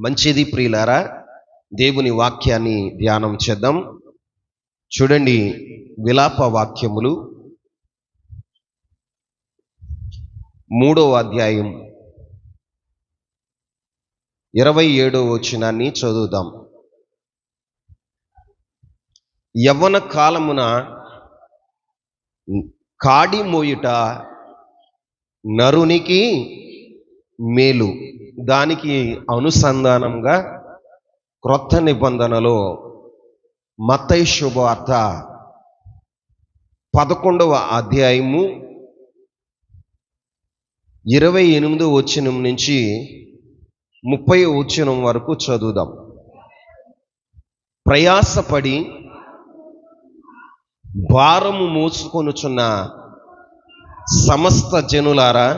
మంచిది ప్రియులారా, దేవుని వాక్యాన్ని ధ్యానం చేద్దాం. చూడండి, విలాప వాక్యములు 3వ అధ్యాయం 27వ వచనాన్ని చదువుదాం. యవ్వన కాలమున కాడి మోయుట నరునికి మేలు. దానికి అనుసంధానంగా క్రొత్త నిబంధనలో మత్తయి శుభవార్త 11వ అధ్యాయము 28వ వచనం నుంచి 30వ వచనం వరకు చదువుదాం. ప్రయాసపడి భారము మోసుకొనుచున్న సమస్త జనులారా,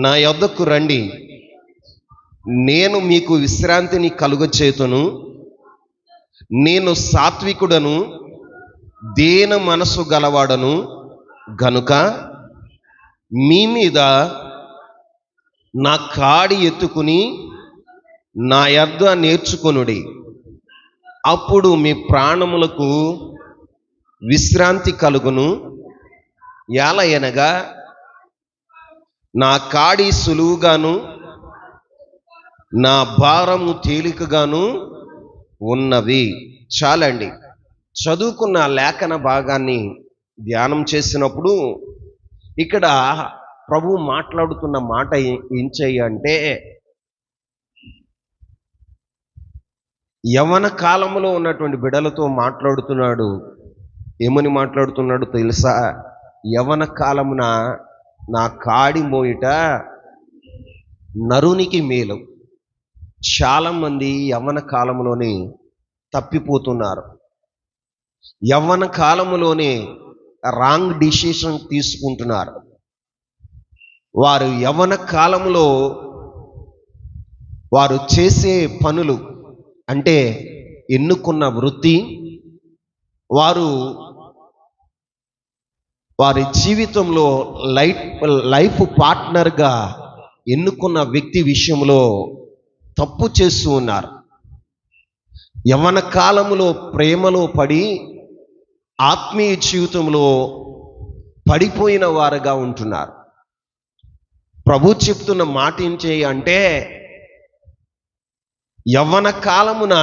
నా యొద్దకు రండి, నేను మీకు విశ్రాంతిని కలుగచేతును. నేను సాత్వికుడను, దీన మనసు గలవాడను గనుక మీ మీద నా కాడి ఎత్తుకుని నా యొద్ద నేర్చుకొనుడి. అప్పుడు మీ ప్రాణములకు విశ్రాంతి కలుగును. ఎలయనగా నా కాడి సులువుగాను నా భారము తేలికగాను ఉన్నవి. చాలండి. చదువుకున్న లేఖన భాగాన్ని ధ్యానం చేసినప్పుడు ఇక్కడ ప్రభు మాట్లాడుతున్న మాట ఏం చెయ్యంటే, యవ్వన కాలంలో ఉన్నటువంటి బిడ్డలతో మాట్లాడుతున్నాడు. ఏమని మాట్లాడుతున్నాడు తెలుసా? యవ్వన కాలమున నా కాడి మోయుట నరునికి మేలు. చాలామంది యవ్వన కాలంలోనే తప్పిపోతున్నారు. యవ్వన కాలంలోనే రాంగ్ డిసిషన్ తీసుకుంటున్నారు. వారు యవ్వన కాలంలో వారు చేసే పనులు, అంటే ఎన్నుకున్న వృత్తి, వారి జీవితంలో లైఫ్ పార్ట్నర్గా ఎన్నుకున్న వ్యక్తి విషయంలో తప్పు చేస్తూ ఉన్నారు. యవ్వన కాలంలో ప్రేమలో పడి ఆత్మీయ జీవితంలో పడిపోయిన వారుగా ఉంటున్నారు. ప్రభు చెప్తున్న మాట ఏం అంటే, యవ్వన కాలమున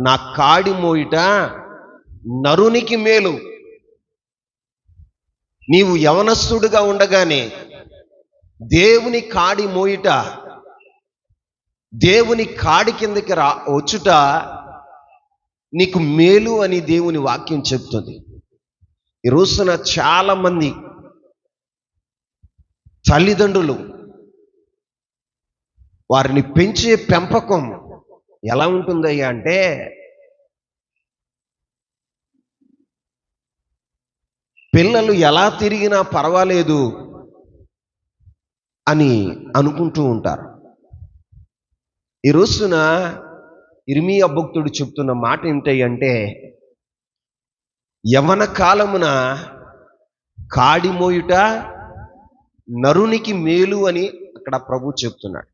నా కాడి మోయుట నరునికి మేలు. నీవు యవనస్తుడుగా ఉండగానే దేవుని కాడి మోయుట, దేవుని కాడి కిందకి వచ్చుట నీకు మేలు అని దేవుని వాక్యం చెప్తుంది. ఈ రోజున చాలామంది తల్లిదండ్రులు వారిని పెంచే పెంపకం ఎలా ఉంటుందయ్యా అంటే, పిల్లలు ఎలా తిరిగినా పర్వాలేదు అని అనుకుంటూ ఉంటారు. ఈ రోజున ఇర్మీయా భక్తుడు చెప్తున్న మాట ఏంటంటే, యవ్వన కాలమున కాడి మోయుట నరునికి మేలు అని అక్కడ ప్రభు చెప్తున్నాడు.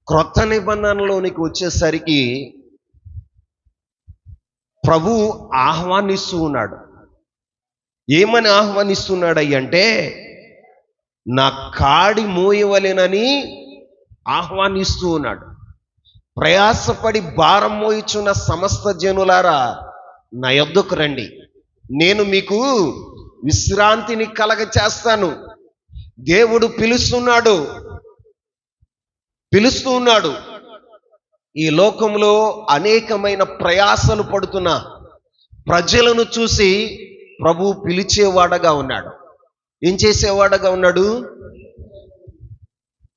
క్రొత్త నిబంధనలోనికి వచ్చేసరికి ప్రభు ఆహ్వానిస్తూ ఉన్నాడు. ఏమని ఆహ్వానిస్తున్నాడయ్యంటే, నా కాడి మోయవలెనని ఆహ్వానిస్తూ ఉన్నాడు. ప్రయాసపడి భారం మోయిచున్న సమస్త జనులారా, నా యొద్దకు రండి, నేను మీకు విశ్రాంతిని కలగచేస్తాను. దేవుడు పిలుస్తూ ఉన్నాడు. ఈ లోకంలో అనేకమైన ప్రయాసలు పడుతున్న ప్రజలను చూసి ప్రభు పిలిచేవాడగా ఉన్నాడు. ఏం చేసేవాడగా ఉన్నాడు?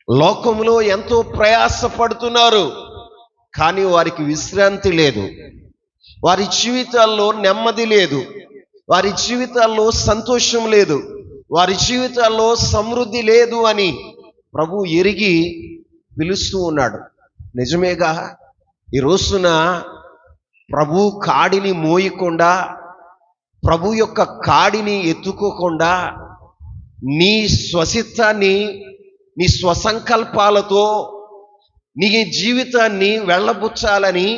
లోకంలో ఎంతో ప్రయాస పడుతున్నారు, కానీ వారికి విశ్రాంతి లేదు. వారి జీవితాల్లో నెమ్మది లేదు. వారి జీవితాల్లో సంతోషం లేదు. వారి జీవితాల్లో సమృద్ధి లేదు అని ప్రభు ఎరిగి పిలుస్తూ ఉన్నాడు. నిజమేగా? ఈ రోజున ప్రభు కాడిని మోయకుండా, ప్రభు యొక్క కాడిని ఎత్తుకోకుండా, నీ స్వసిత్తాన్ని నీ స్వసంకల్పాలతో నీ జీవితాన్ని వెళ్ళబుచ్చాలని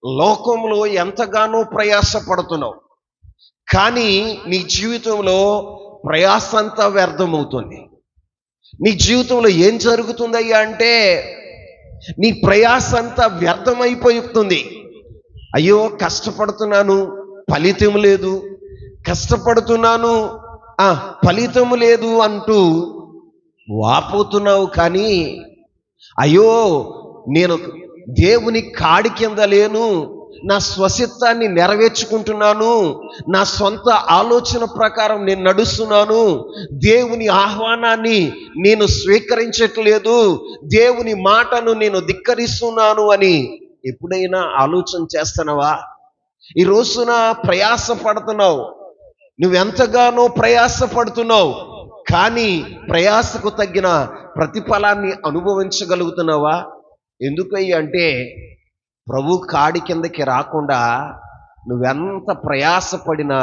లోకంలో ఎంతగానో ప్రయాసపడుతున్నావు. కానీ నీ జీవితంలో ప్రయాస అంతా వ్యర్థమవుతుంది. నీ జీవితంలో ఏం జరుగుతుందయ్యా అంటే నీ ప్రయాస అంతా వ్యర్థమైపోతుంది. అయ్యో కష్టపడుతున్నాను, ఫలితం లేదు, కష్టపడుతున్నాను ఫలితం లేదు అంటూ వాపోతున్నావు. కానీ అయ్యో నేను దేవుని కాడి కింద లేను, నా స్వసిత్తాన్ని నెరవేర్చుకుంటున్నాను, నా సొంత ఆలోచన ప్రకారం నేను నడుస్తున్నాను, దేవుని ఆహ్వానాన్ని నేను స్వీకరించట్లేదు, దేవుని మాటను నేను ధిక్కరిస్తున్నాను అని ఎప్పుడైనా ఆలోచన చేస్తున్నావా? ఈ రోజున ప్రయాసపడుతున్నావు, నువ్వెంతగానో ప్రయాసపడుతున్నావు, కానీ ప్రయాసకు తగ్గిన ప్రతిఫలాన్ని అనుభవించగలుగుతున్నావా? ఎందుకయ్య అంటే ప్రభు కాడి కిందకి రాకుండా నువ్వెంత ప్రయాసపడినా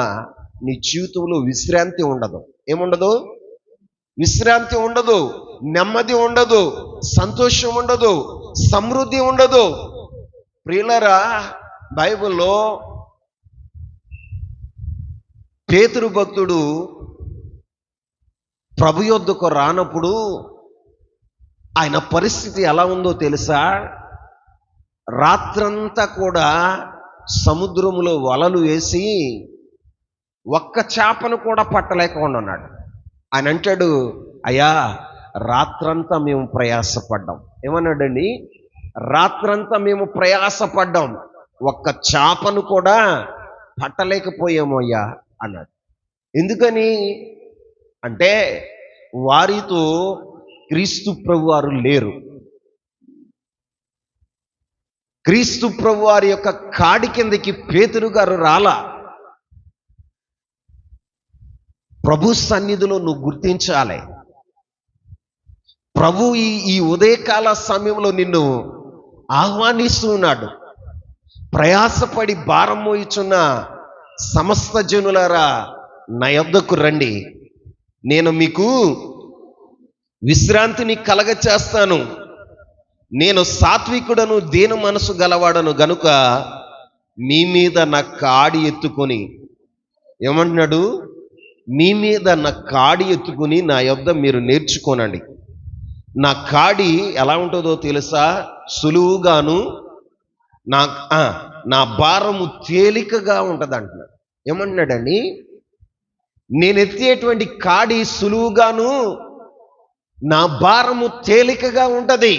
నీ జీవితంలో విశ్రాంతి ఉండదు. ఏముండదు? విశ్రాంతి ఉండదు, నెమ్మది ఉండదు, సంతోషం ఉండదు, సమృద్ధి ఉండదు. ప్రియులారా, బైబిల్లో పేతురు భక్తుడు ప్రభు యొద్దకు రానప్పుడు ఆయన పరిస్థితి ఎలా ఉందో తెలుసా? రాత్రంతా కూడా సముద్రంలో వలలు వేసి ఒక్క చేపను కూడా పట్టలేకుండా ఉన్నాడు. ఆయన అంటాడు, అయ్యా రాత్రంతా మేము ప్రయాసపడ్డాం. ఏమన్నాడండి? రాత్రంతా మేము ప్రయాసపడ్డాం, ఒక్క చేపను కూడా పట్టలేకపోయాము అయ్యా అన్నాడు. ఎందుకని అంటే వారితో క్రీస్తు ప్రభు వారు లేరు. క్రీస్తు ప్రభు వారి యొక్క కాడి కిందకి పేతురు గారు రాలా. ప్రభు సన్నిధిలో నువ్వు గుర్తించాలి. ప్రభు ఈ ఉదయకాల సమయంలో నిన్ను ఆహ్వానిస్తూ ఉన్నాడు. ప్రయాసపడి భారం మోయిచున్న సమస్త జనులారా నా యొద్దకు రండి, నేను మీకు విశ్రాంతిని కలగచేస్తాను. నేను సాత్వికుడను, దీన మనసు గలవాడను గనుక మీ మీద నా కాడి ఎత్తుకొని, ఏమంటున్నాడు? మీ మీద నా కాడి ఎత్తుకుని నా యొద్ద మీరు నేర్చుకోనండి. నా కాడి ఎలా ఉంటుందో తెలుసా? సులువుగాను నా భారము తేలికగా ఉంటుంది అంటున్నాడు. ఏమంటున్నాడండి? నేను ఎత్తేటువంటి కాడి సులువుగాను నా భారము తేలికగా ఉంటది.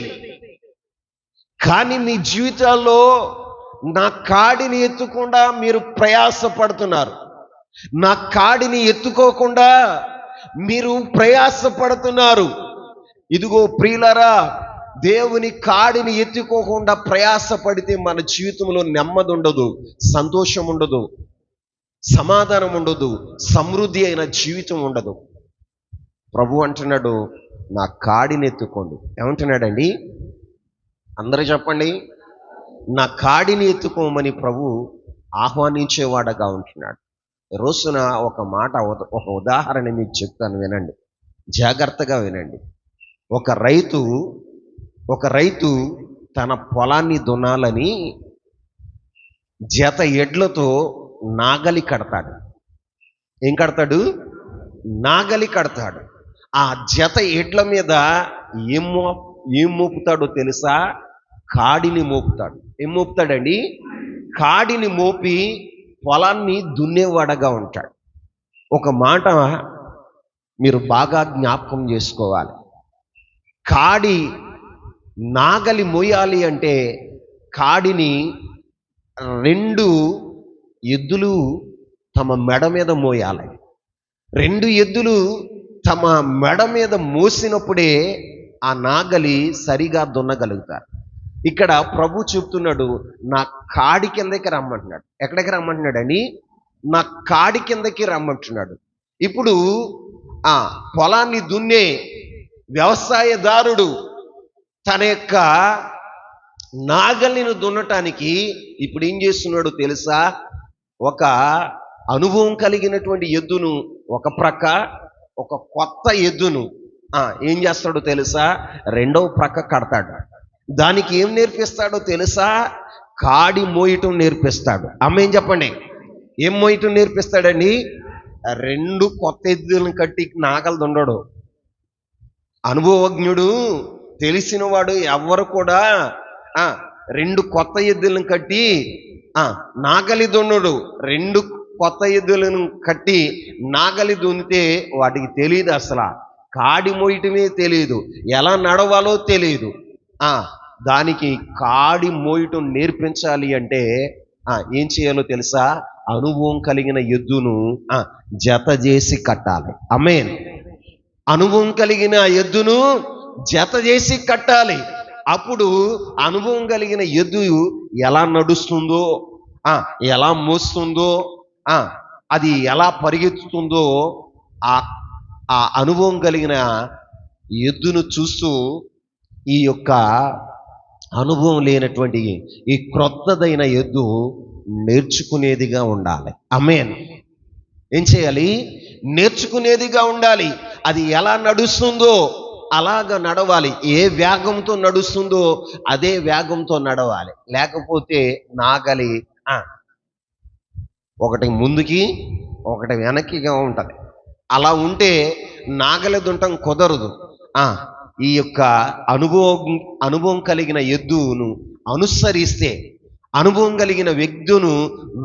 కానీ మీ జీవితాల్లో నా కాడిని ఎత్తుకుండా మీరు ప్రయాసపడుతున్నారు, నా కాడిని ఎత్తుకోకుండా మీరు ప్రయాసపడుతున్నారు. ఇదిగో ప్రియులారా, దేవుని కాడిని ఎత్తుకోకుండా ప్రయాసపడితే మన జీవితంలో నెమ్మది ఉండదు, సంతోషం ఉండదు, సమాధానం ఉండదు, సమృద్ధి అయిన జీవితం ఉండదు. ప్రభు అంటున్నాడు, నా కాడిని ఎత్తుకోండి. ఏమంటున్నాడండి? అందరూ చెప్పండి. నా కాడిని ఎత్తుకోమని ప్రభు ఆహ్వానించేవాడగా ఉంటున్నాడు. రోజున ఒక ఉదాహరణ మీకు చెప్తాను, వినండి, జాగ్రత్తగా వినండి. ఒక రైతు తన పొలాన్ని దున్నాలని జత ఎడ్లతో నాగలి కడతాడు. ఏం కడతాడు? నాగలి కడతాడు. ఆ జత ఎడ్ల మీద ఏం మోపుతాడో తెలుసా? కాడిని మోపుతాడు. ఏం మోపుతాడండి? కాడిని మోపి పొలాన్ని దున్నేవాడగా ఉంటాడు. ఒక మాట మీరు బాగా జ్ఞాపకం చేసుకోవాలి. నాగలి మోయాలి అంటే కాడిని 2 ఎద్దులు తమ మెడ మీద మోయాలి. 2 ఎద్దులు తమ మెడ మీద మోసినప్పుడే ఆ నాగలి సరిగా దున్నగలుగుతారు. ఇక్కడ ప్రభు చెప్తున్నాడు, నా కాడి కిందకి రమ్మంటున్నాడు. ఎక్కడికి రమ్మంటున్నాడని? నా కాడి కిందకి రమ్మంటున్నాడు. ఇప్పుడు ఆ పొలాన్ని దున్నే వ్యవసాయదారుడు తన యొక్క నాగలిని దున్నటానికి ఇప్పుడు ఏం చేస్తున్నాడు తెలుసా? ఒక అనుభవం కలిగినటువంటి ఎద్దును ఒక ప్రక్క, ఒక కొత్త ఎద్దును ఏం చేస్తాడో తెలుసా? రెండవ ప్రక్క కడతాడు. దానికి ఏం నేర్పిస్తాడో తెలుసా? కాడి మోయటం నేర్పిస్తాడు. ఏం చెప్పండి, ఏం మోయటం నేర్పిస్తాడండి? రెండు కొత్త ఎద్దులను కట్టి నాగలు దుండడు. అనుభవజ్ఞుడు, తెలిసినవాడు ఎవ్వరు కూడా రెండు కొత్త ఎద్దులను కట్టి నాగలి దున్నుడు. రెండు కొత్త ఎద్దులను కట్టి నాగలి దున్నితే వాటికి తెలియదు, అసలు కాడి మోయటమే తెలియదు, ఎలా నడవాలో తెలియదు. దానికి కాడి మోయటం నేర్పించాలి అంటే ఏం చేయాలో తెలుసా? అనుభవం కలిగిన ఎద్దును జత చేసి కట్టాలి. ఆమేన్. అనుభవం కలిగిన ఎద్దును జత చేసి కట్టాలి. అప్పుడు అనుభవం కలిగిన ఎద్దు ఎలా నడుస్తుందో, ఎలా మోస్తుందో, అది ఎలా పరిగెత్తుతుందో ఆ అనుభవం కలిగిన ఎద్దును చూస్తూ ఈ యొక్క అనుభవం లేనటువంటి ఈ క్రొత్తదైన ఎద్దు నేర్చుకునేదిగా ఉండాలి. ఆమేన్. ఏం చేయాలి? నేర్చుకునేదిగా ఉండాలి. అది ఎలా నడుస్తుందో అలాగా నడవాలి. ఏ వేగంతో నడుస్తుందో అదే వేగంతో నడవాలి. లేకపోతే నాగలి ఒకటి ముందుకి ఒకటి వెనక్కిగా ఉంటుంది. అలా ఉంటే నాగలి దుంటం కుదరదు. ఈ యొక్క అనుభవం కలిగిన ఎద్దును అనుసరిస్తే, అనుభవం కలిగిన వ్యక్తును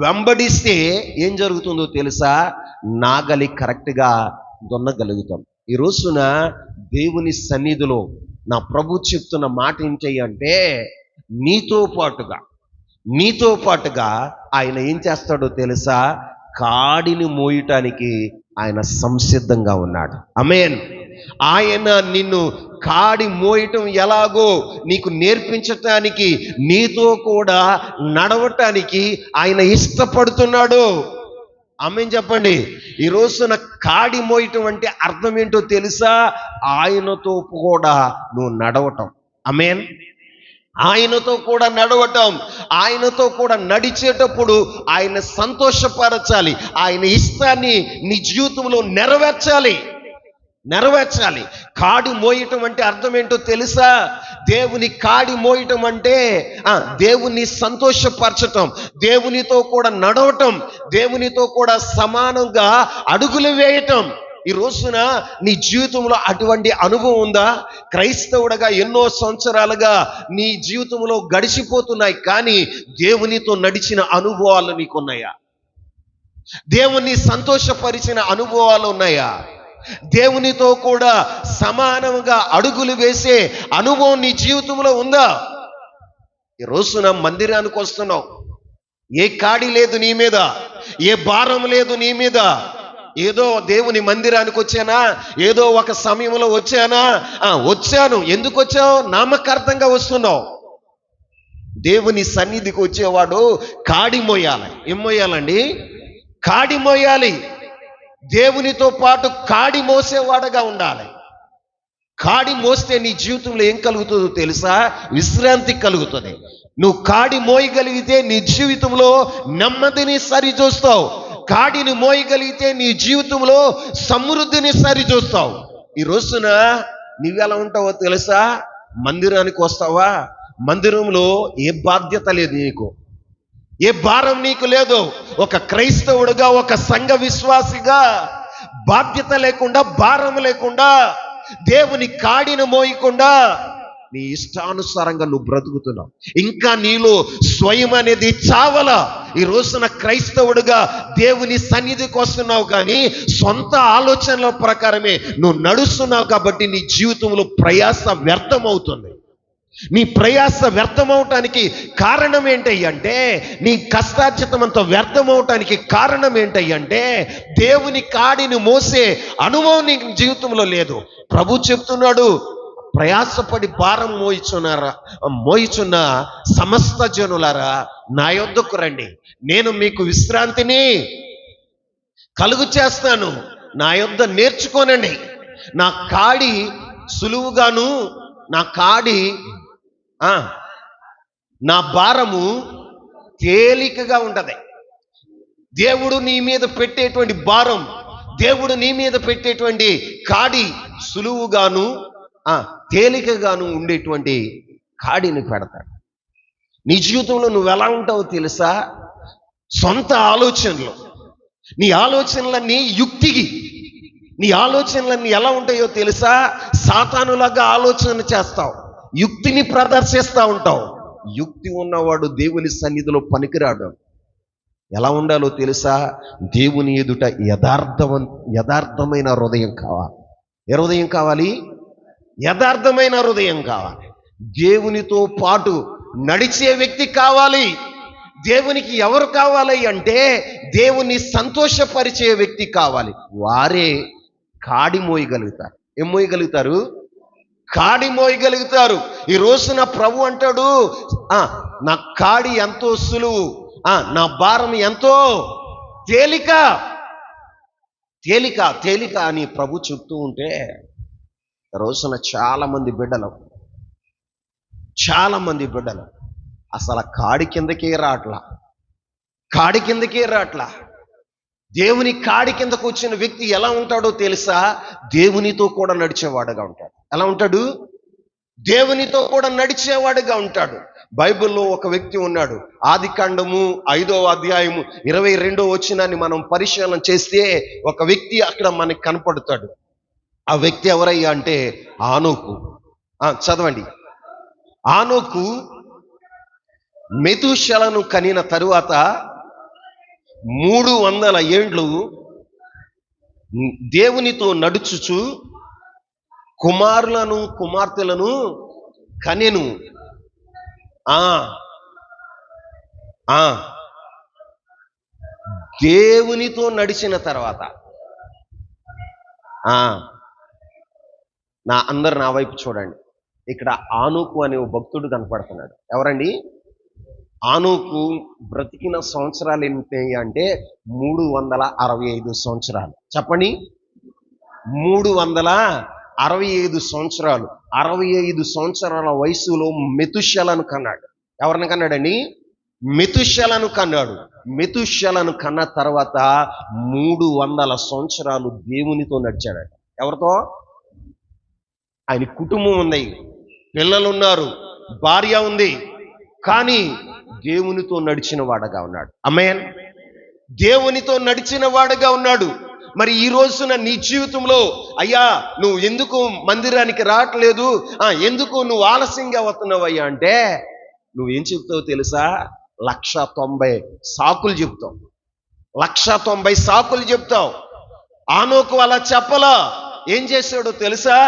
వెంబడిస్తే ఏం జరుగుతుందో తెలుసా? నాగలి కరెక్ట్గా దున్నగలుగుతాం. ఈ రోజున దేవుని సన్నిధిలో నా ప్రభు చెప్తున్న మాట ఏంటి అంటే, నీతో పాటుగా ఆయన ఏం చేస్తాడో తెలుసా? కాడిని మోయటానికి ఆయన సంసిద్ధంగా ఉన్నాడు. ఆమేన్. ఆయన నిన్ను కాడి మోయటం ఎలాగో నీకు నేర్పించటానికి, నీతో కూడా నడవటానికి ఆయన ఇష్టపడుతున్నాడు. ఆమేన్ చెప్పండి. ఈ రోజున కాడి మోయటం అంటే అర్థం ఏంటో తెలుసా? ఆయనతో కూడా నువ్వు నడవటం. ఆమేన్. ఆయనతో కూడా నడవటం, ఆయనతో కూడా నడిచేటప్పుడు ఆయన సంతోషపరచాలి, ఆయన ఇష్టాన్ని నీ జీవితంలో నెరవేర్చాలి. కాడి మోయటం అంటే అర్థం ఏంటో తెలుసా? దేవుని కాడి మోయటం అంటే దేవుని సంతోషపరచటం, దేవునితో కూడా నడవటం, దేవునితో కూడా సమానంగా అడుగులు వేయటం. ఈ రోజున నీ జీవితంలో అటువంటి అనుభవం ఉందా? క్రైస్తవుడిగా ఎన్నో సంవత్సరాలుగా నీ జీవితంలో గడిచిపోతున్నాయి, కానీ దేవునితో నడిచిన అనుభవాలు నీకున్నాయా? దేవుని సంతోషపరిచిన అనుభవాలు ఉన్నాయా? దేవునితో కూడా సమానంగా అడుగులు వేసే అనుభవం నీ జీవితంలో ఉందా? ఈ రోజున మందిరానికి వస్తున్నావు, ఏ కాడి లేదు నీ మీద, ఏ భారం లేదు నీ మీద. ఏదో దేవుని మందిరానికి వచ్చానా, ఏదో ఒక సమయంలో వచ్చాను. ఎందుకు వచ్చావు? నామకార్థంగా వస్తున్నావు. దేవుని సన్నిధికి వచ్చేవాడు కాడి మోయాలి. ఏం మోయాలండి? కాడి మోయాలి. దేవునితో పాటు కాడి మోసేవాడుగా ఉండాలి. కాడి మోస్తే నీ జీవితంలో ఏం కలుగుతుందో తెలుసా? విశ్రాంతి కలుగుతుంది. నువ్వు కాడి మోయగలిగితే నీ జీవితంలో నెమ్మదిని సరిచూస్తావు. కాడిని మోయగలిగితే నీ జీవితంలో సమృద్ధిని సరిచూస్తావు. ఈ రోజున నువ్వెలా ఉంటావో తెలుసా? మందిరానికి వస్తావా, మందిరంలో ఏ బాధ్యత లేదు నీకు, ఏ భారం నీకు లేదు. ఒక క్రైస్తవుడుగా, ఒక సంఘ విశ్వాసిగా బాధ్యత లేకుండా, భారం లేకుండా, దేవుని కాడిని మోయకుండా నీ ఇష్టానుసారంగా నువ్వు బ్రతుకుతున్నావు. ఇంకా నీలో స్వయం అనేది చావల. ఈ రోజున క్రైస్తవుడుగా దేవుని సన్నిధికి వస్తున్నావు, కానీ సొంత ఆలోచనల ప్రకారమే నువ్వు నడుస్తున్నావు. కాబట్టి నీ జీవితంలో ప్రయాస వ్యర్థమవుతుంది. నీ ప్రయాస వ్యర్థమవటానికి కారణం ఏంటంటే, నీ కష్టార్జితమంతా వ్యర్థమవటానికి కారణం ఏంటంటే, దేవుని కాడిని మోసే అనుభవం నీ జీవితంలో లేదు. ప్రభు చెప్తున్నాడు, ప్రయాసపడి భారం మోయిచున్న సమస్త జనులారా నా యొద్దకు రండి, నేను మీకు విశ్రాంతిని కలుగు చేస్తాను. నా యొద్ద నేర్చుకోనండి. నా కాడి సులువుగాను, నా భారము తేలికగా ఉంటది. దేవుడు నీ మీద పెట్టేటువంటి భారం, దేవుడు నీ మీద పెట్టేటువంటి కాడి సులువుగాను తేలికగాను ఉండేటువంటి కాడిని పెడతాడు. నీ జీవితంలో నువ్వు ఎలా ఉంటావో తెలుసా? సొంత ఆలోచనలు, నీ ఆలోచనలన్నీ యుక్తికి, నీ ఆలోచనలన్నీ ఎలా ఉంటాయో తెలుసా? సాతానులాగా ఆలోచన చేస్తావు, యుక్తిని ప్రదర్శిస్తూ ఉంటావు. యుక్తి ఉన్నవాడు దేవుని సన్నిధిలో పనికిరాడు. ఎలా ఉండాలో తెలుసా? దేవుని ఎదుట యథార్థమైన హృదయం కావాలి. ఏ హృదయం కావాలి? యథార్థమైన హృదయం కావాలి. దేవునితో పాటు నడిచే వ్యక్తి కావాలి. దేవునికి ఎవరు కావాలి అంటే దేవుని సంతోషపరిచే వ్యక్తి కావాలి. వారే కాడి మోయగలుగుతారు. ఏం మోయగలుగుతారు? కాడి మోయగలుగుతారు. ఈ రోజున ప్రభు అంటాడు, నా కాడి ఎంతో సులువు, నా భారం ఎంతో తేలిక. తేలిక తేలిక అని ప్రభు చెప్తూ ఉంటే రోజున చాలా మంది బిడ్డలు అసలు కాడి కిందకే రాట్లా. దేవుని కాడి కిందకు వచ్చిన వ్యక్తి ఎలా ఉంటాడో తెలుసా? దేవునితో కూడా నడిచేవాడుగా ఉంటాడు. ఎలా ఉంటాడు? దేవునితో కూడా నడిచేవాడుగా ఉంటాడు. బైబిల్లో ఒక వ్యక్తి ఉన్నాడు. ఆదికాండము 5వ అధ్యాయము 22వ వచనాన్ని మనం పరిశీలన చేస్తే ఒక వ్యక్తి అక్కడ మనకి కనపడతాడు. ఆ వ్యక్తి ఎవరయ్యా అంటే ఆనోకు. చదవండి. ఆనోకు మెతూషెలను కనిన తరువాత 300 ఏండ్లు దేవునితో నడుచుచు కుమారులను కుమార్తెలను కనెను. దేవునితో నడిచిన తర్వాత నా వైపు చూడండి. ఇక్కడ ఆనోకు అనే భక్తుడు కనపడుతున్నాడు. ఎవరండి? ఆనోకు బ్రతికిన సంవత్సరాలు ఏంటి అంటే 365 సంవత్సరాలు. చెప్పండి, 365 సంవత్సరాలు. 65 సంవత్సరాల వయసులో మెతుషెలను కన్నాడు. ఎవరిని కన్నాడండి? మెతుషెలను కన్నాడు. మెతుషెలను కన్న తర్వాత 300 సంవత్సరాలు దేవునితో నడిచాడు. ఎవరితో? ఆయన కుటుంబం ఉంది, పిల్లలున్నారు, భార్య ఉంది, కానీ దేవునితో నడిచిన వాడుగా ఉన్నాడు. ఆమేన్. దేవునితో నడిచిన వాడుగా ఉన్నాడు. మరి ఈ రోజున నీ జీవితంలో అయ్యా నువ్వు ఎందుకు మందిరానికి రావట్లేదు, ఎందుకు నువ్వు ఆలస్యంగా వస్తున్నావు అయ్యా అంటే నువ్వేం చెప్తావు తెలుసా? 190 సాకులు చెప్తావు. 190 సాకులు చెప్తావు. ఆనోకు అలా చెప్పలా. ఏం చేశాడో తెలుసా?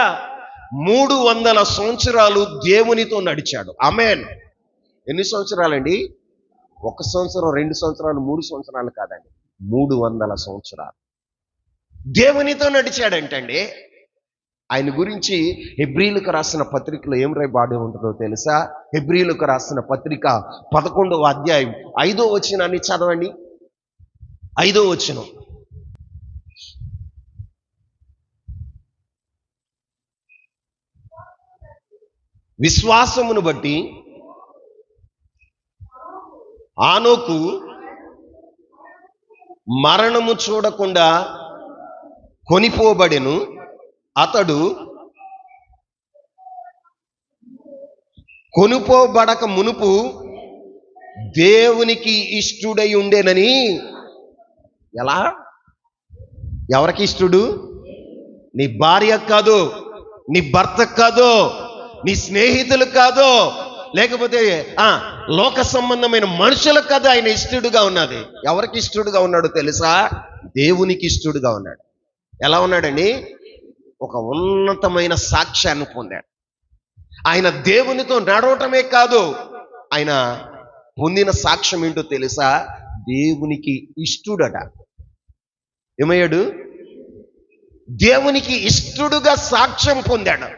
300 సంవత్సరాలు దేవునితో నడిచాడు. ఆమేన్. ఎన్ని సంవత్సరాలండి? 1 సంవత్సరం, 2 సంవత్సరాలు, 3 సంవత్సరాలు కాదండి, 300 సంవత్సరాలు దేవునితో నడిచాడంటండి. ఆయన గురించి హెబ్రీలకు రాసిన పత్రికలో ఏం రాయబడి ఉంటుందో తెలుసా? హెబ్రీలకు రాసిన పత్రిక 11వ అధ్యాయం 5వ వచనాన్ని చదవండి. 5వ వచనం. విశ్వాసమును బట్టి ఆనోకు మరణము చూడకుండా కొనిపోబడెను. అతడు కొనుపోబడక మునుపు దేవునికి ఇష్టుడై ఉండేనని. ఎలా? ఎవరికి ఇష్టుడు? నీ భార్య కాదు, నీ భర్త కాదు, నీ స్నేహితులు కాదు, లేకపోతే లోక సంబంధమైన మనుషులకు కాదు ఆయన ఇష్టుడుగా ఉన్నది. ఎవరికి ఇష్టుడుగా ఉన్నాడు తెలుసా? దేవునికి ఇష్టుడుగా ఉన్నాడు. ఎలా ఉన్నాడండి? ఒక ఉన్నతమైన సాక్ష్యాన్ని పొందాడు. ఆయన దేవునితో నడవటమే కాదు, ఆయన పొందిన సాక్ష్యం ఏంటో తెలుసా? దేవునికి ఇష్టుడట. ఏమయ్యాడు? దేవునికి ఇష్టుడుగా సాక్ష్యం పొందాడు.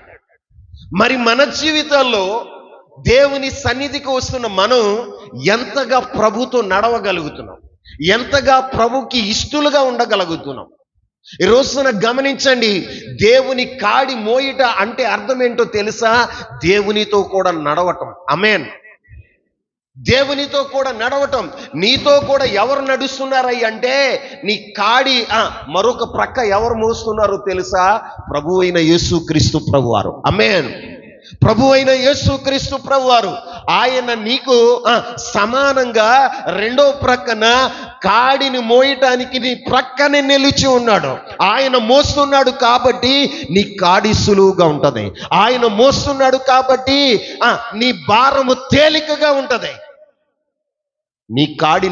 మరి మన జీవితాల్లో దేవుని సన్నిధికి వస్తున్న మనం ఎంతగా ప్రభుతో నడవగలుగుతున్నాం, ఎంతగా ప్రభుకి ఇష్టలుగా ఉండగలుగుతున్నాం? ఈ రోజున గమనించండి, దేవుని కాడి మోయిట అంటే అర్థం ఏంటో తెలుసా? దేవునితో కూడా నడవటం. ఆమేన్. దేవునితో కూడా నడవటం. నీతో కూడా ఎవరు నడుస్తున్నారయ్య అంటే నీ కాడి మరొక ప్రక్క ఎవరు మోస్తున్నారో తెలుసా? ప్రభు అయిన యేసుక్రీస్తు ప్రభువారు. ఆమేన్. ప్రభు అయిన యేసుక్రీస్తు ప్రభువారు ఆయన నీకు సమానంగా రెండో ప్రక్కన కాడిని మోయటానికి నీ ప్రక్కనే నిలిచి ఉన్నాడు. ఆయన మోస్తున్నాడు కాబట్టి నీ కాడి సులువుగా ఉంటది. ఆయన మోస్తున్నాడు కాబట్టి నీ భారము తేలికగా ఉంటది. నీ కాడి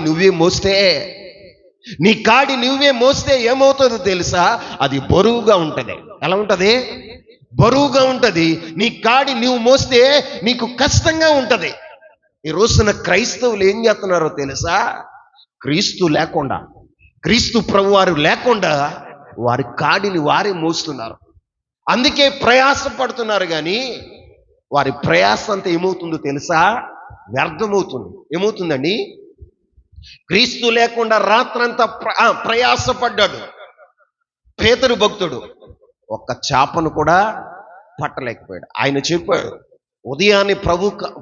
నువ్వే మోస్తే ఏమవుతుందో తెలుసా? అది బరువుగా ఉంటది. ఎలా ఉంటది? బరువుగా ఉంటది. నీ కాడి నువ్వు మోస్తే నీకు కష్టంగా ఉంటది. ఈ రోజున క్రైస్తవులు ఏం చేస్తున్నారో తెలుసా? క్రీస్తు ప్రభువారు లేకుండా వారి కాడిని వారే మోస్తున్నారు. అందుకే ప్రయాస పడుతున్నారు. కానీ వారి ప్రయాస అంతా ఏమవుతుందో తెలుసా? వ్యర్థమవుతుంది. ఏమవుతుందండి? క్రీస్తు లేకుండా రాత్రంతా ప్రయాసపడ్డాడు పేతురు భక్తుడు. ఒక్క చేపను కూడా పట్టలేకపోయాడు. ఆయన చెప్పాడు, ఉదయాన్నే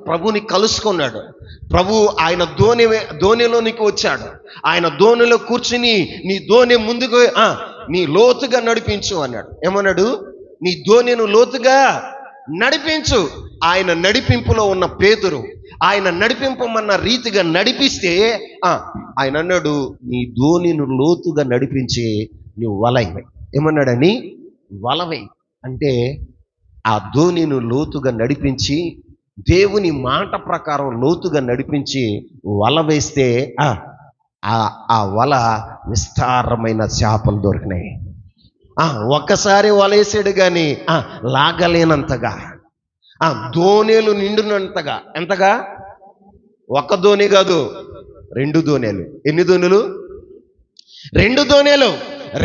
ప్రభుని కలుసుకున్నాడు. ప్రభు ఆయన ధోనిలోనికి వచ్చాడు. ఆయన ధోనిలో కూర్చుని నీ ధోని ముందుకు నీ లోతుగా నడిపించు అన్నాడు. ఏమన్నాడు? నీ ధోనిను లోతుగా నడిపించు. ఆయన నడిపింపులో ఉన్న పేతురు ఆయన నడిపింపమన్న రీతిగా నడిపిస్తే ఆయన అన్నాడు, నీ ధోనిను లోతుగా నడిపించి నువ్వు వలవై. ఏమన్నాడని? వలవై అంటే ఆ ధోనిను లోతుగా నడిపించి దేవుని మాట ప్రకారం లోతుగా నడిపించి వల వేస్తే ఆ వల విస్తారమైన చేపలు దొరికినాయి. ఒక్కసారి వలేసాడు కానీ లాగలేనంతగా, ధోనిలు నిండునంతగా. ఎంతగా? ఒక ధోని కాదు, 2 ధోనిలు. ఎన్ని ధోనిలు? 2 ధోనిలు.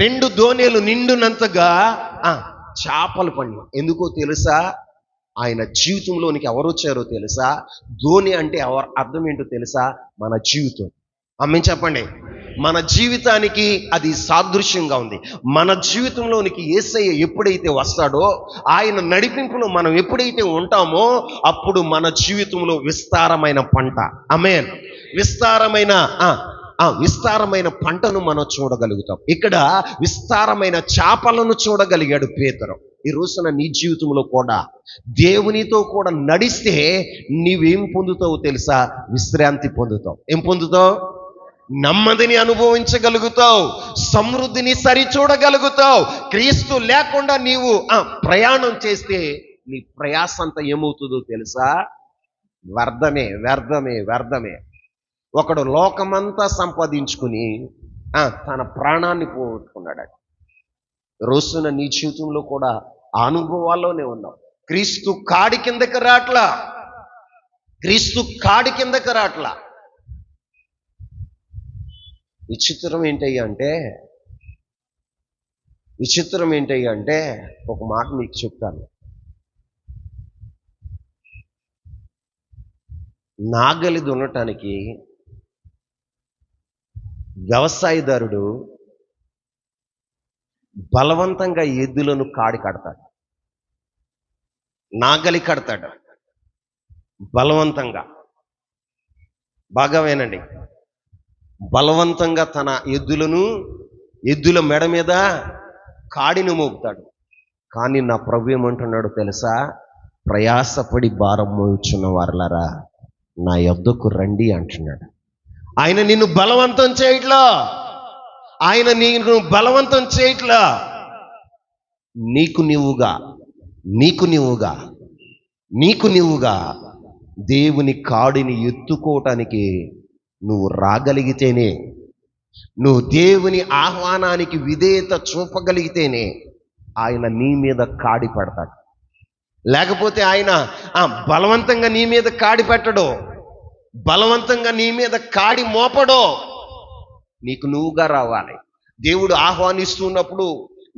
2 ధోనిలు నిండునంతగా చేపలు పండి. ఎందుకో తెలుసా? ఆయన జీవితంలోనికి ఎవరు వచ్చారో తెలుసా? ధోని అంటే అర్థం ఏంటో తెలుసా? మన జీవితం. ఆమేన్ చెప్పండి. మన జీవితానికి అది సాదృశ్యంగా ఉంది. మన జీవితంలోనికి యేసయ్య ఎప్పుడైతే వస్తాడో, ఆయన నడిపింపులో మనం ఎప్పుడైతే ఉంటామో అప్పుడు మన జీవితంలో విస్తారమైన పంట. ఆమేన్. విస్తారమైన పంటను మనం చూడగలుగుతాం. ఇక్కడ విస్తారమైన చేపలను చూడగలిగాడు పేతురు. ఈ రోజున నీ జీవితంలో కూడా దేవునితో కూడా నడిస్తే నీవేం పొందుతావు తెలుసా? విశ్రాంతి పొందుతావు. ఏం పొందుతావు? నెమ్మదిని అనుభవించగలుగుతావు, సమృద్ధిని సరిచూడగలుగుతావు. క్రీస్తు లేకుండా నీవు ప్రయాణం చేస్తే నీ ప్రయాస అంతా ఏమవుతుందో తెలుసా? వ్యర్థమే. ఒకడు లోకమంతా సంపాదించుకుని తన ప్రాణాన్ని పోగొట్టుకున్నాడు. రోజున నీ జీవితంలో కూడా ఆ అనుభవాల్లోనే ఉన్నావు. క్రీస్తు కాడి కిందకి రాట్లా. విచిత్రం ఏంటయ్యా అంటే ఒక మాట మీకు చెప్తాను. నాగలి దున్నటానికి వ్యవసాయదారుడు బలవంతంగా ఎద్దులను కాడి కడతాడు, నాగలి కడతాడు బలవంతంగా. బాగా వినండి. బలవంతంగా తన ఎద్దుల మెడ మీద కాడిని మోపుతాడు. కానీ నా ప్రభు ఏమంటున్నాడు తెలుసా? ప్రయాసపడి భారం మోయుచున్న వారలారా నా యొద్దకు రండి అంటున్నాడు. ఆయన నిన్ను బలవంతం చేయట్లా. నీకు నీవుగా దేవుని కాడిని ఎత్తుకోవటానికి నువ్వు రాగలిగితేనే, నువ్వు దేవుని ఆహ్వానానికి విధేయత చూపగలిగితేనే ఆయన నీ మీద కాడి పెడతాడు. లేకపోతే ఆయన బలవంతంగా నీ మీద కాడి పెట్టడో, బలవంతంగా నీ మీద కాడి మోపడో. నీకు నువ్వుగా రావాలి. దేవుడు ఆహ్వానిస్తున్నప్పుడు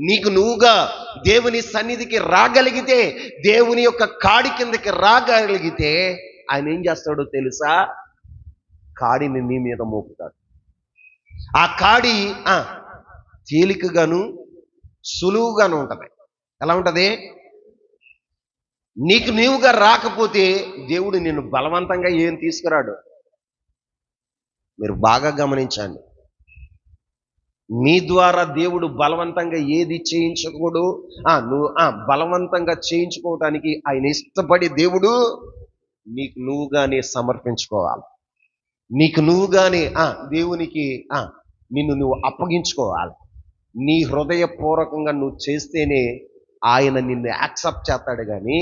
నీకు నువ్వుగా దేవుని సన్నిధికి రాగలిగితే, దేవుని యొక్క కాడి కిందకి రాగలిగితే ఆయన ఏం చేస్తాడో తెలుసా? కాడిని నీ మీద మోపుతాడు. ఆ కాడి తేలికగాను సులువుగాను ఉంటది. ఎలా ఉంటది? నీకు నీవుగా రాకపోతే దేవుడు నిన్ను బలవంతంగా ఏం తీసుకురాడు. మీరు బాగా గమనించండి. నీ ద్వారా దేవుడు బలవంతంగా ఏది చేయించకూడదు. నువ్వు బలవంతంగా చేయించుకోవటానికి ఆయన ఇష్టపడే దేవుడు నీకు నువ్వుగానే సమర్పించుకోవాలి. నీకు నువ్వుగానే దేవునికి నిన్ను నువ్వు అప్పగించుకోవాలి. నీ హృదయపూర్వకంగా నువ్వు చేస్తేనే ఆయన నిన్ను యాక్సెప్ట్ చేస్తాడు. కానీ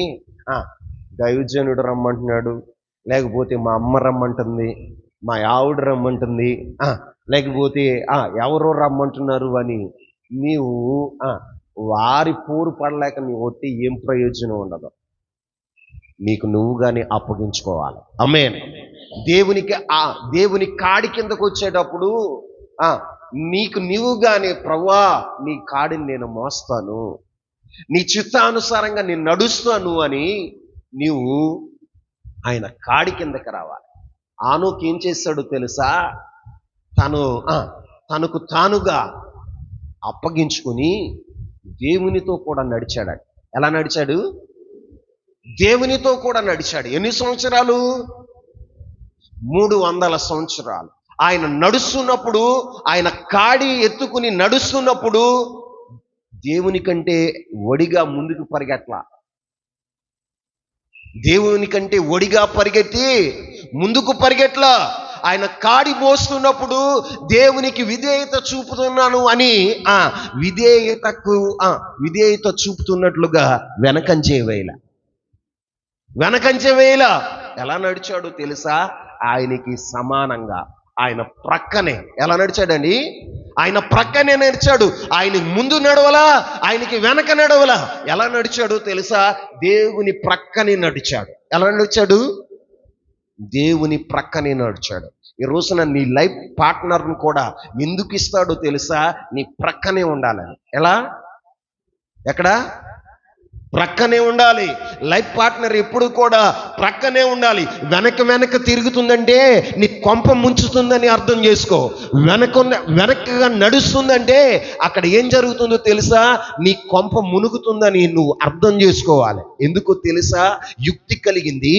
దైవజనుడు రమ్మంటున్నాడు, లేకపోతే మా అమ్మ రమ్మంటుంది, మా ఆవిడ రమ్మంటుంది, లేకపోతే ఎవరో రమ్మంటున్నారు అని నీవు వారి పోరు పడలేక నీవు వస్తే ఏం ప్రయోజనం ఉండదు. నీకు నువ్వుగానే అప్పగించుకోవాలి. ఆమేన్. దేవుని కాడి కిందకు వచ్చేటప్పుడు నీకు నీవుగానే, ప్రభువా నీ కాడిని నేను మోస్తాను, నీ చిత్తానుసారంగా నేను నడుస్తాను అని నీవు ఆయన కాడి కిందకి రావాలి. ఆనోకు ఏం చేశాడో తెలుసా? తనకు తానుగా అప్పగించుకుని దేవునితో కూడా నడిచాడు. ఎలా నడిచాడు? దేవునితో కూడా నడిచాడు. ఎన్ని సంవత్సరాలు? 300 సంవత్సరాలు. ఆయన నడుస్తున్నప్పుడు, ఆయన కాడి ఎత్తుకుని నడుస్తున్నప్పుడు దేవుని కంటే ఒడిగా ముందుకు పరిగెట్లా. దేవుని కంటే ఒడిగా పరిగెత్తి ముందుకు పరిగెట్లా. ఆయన కాడి మోస్తున్నప్పుడు దేవునికి విధేయత చూపుతున్నాను అని విధేయత చూపుతున్నట్లుగా వెనకంజే వేల. ఎలా నడిచాడో తెలుసా? ఆయనకి సమానంగా ఆయన ప్రక్కనే. ఎలా నడిచాడండి? ఆయన ప్రక్కనే నడిచాడు. ఆయనకి ముందు నడవలా, ఆయనకి వెనక నడవలా. ఎలా నడిచాడో తెలుసా? దేవుని ప్రక్కనే నడిచాడు. ఎలా నడిచాడు? దేవుని ప్రక్కనే నడిచాడు. ఈ రోజున నీ లైఫ్ పార్ట్నర్ను కూడా ఎందుకు ఇస్తాడో తెలుసా? నీ ప్రక్కనే ఉండాలని. ఎలా? ఎక్కడ? ప్రక్కనే ఉండాలి. లైఫ్ పార్ట్నర్ ఎప్పుడు కూడా ప్రక్కనే ఉండాలి. వెనక తిరుగుతుందంటే నీ కొంప ముంచుతుందని అర్థం చేసుకో. వెనకగా నడుస్తుందంటే అక్కడ ఏం జరుగుతుందో తెలుసా? నీ కొంప మునుగుతుందని నువ్వు అర్థం చేసుకోవాలి. ఎందుకో తెలుసా? యుక్తి కలిగింది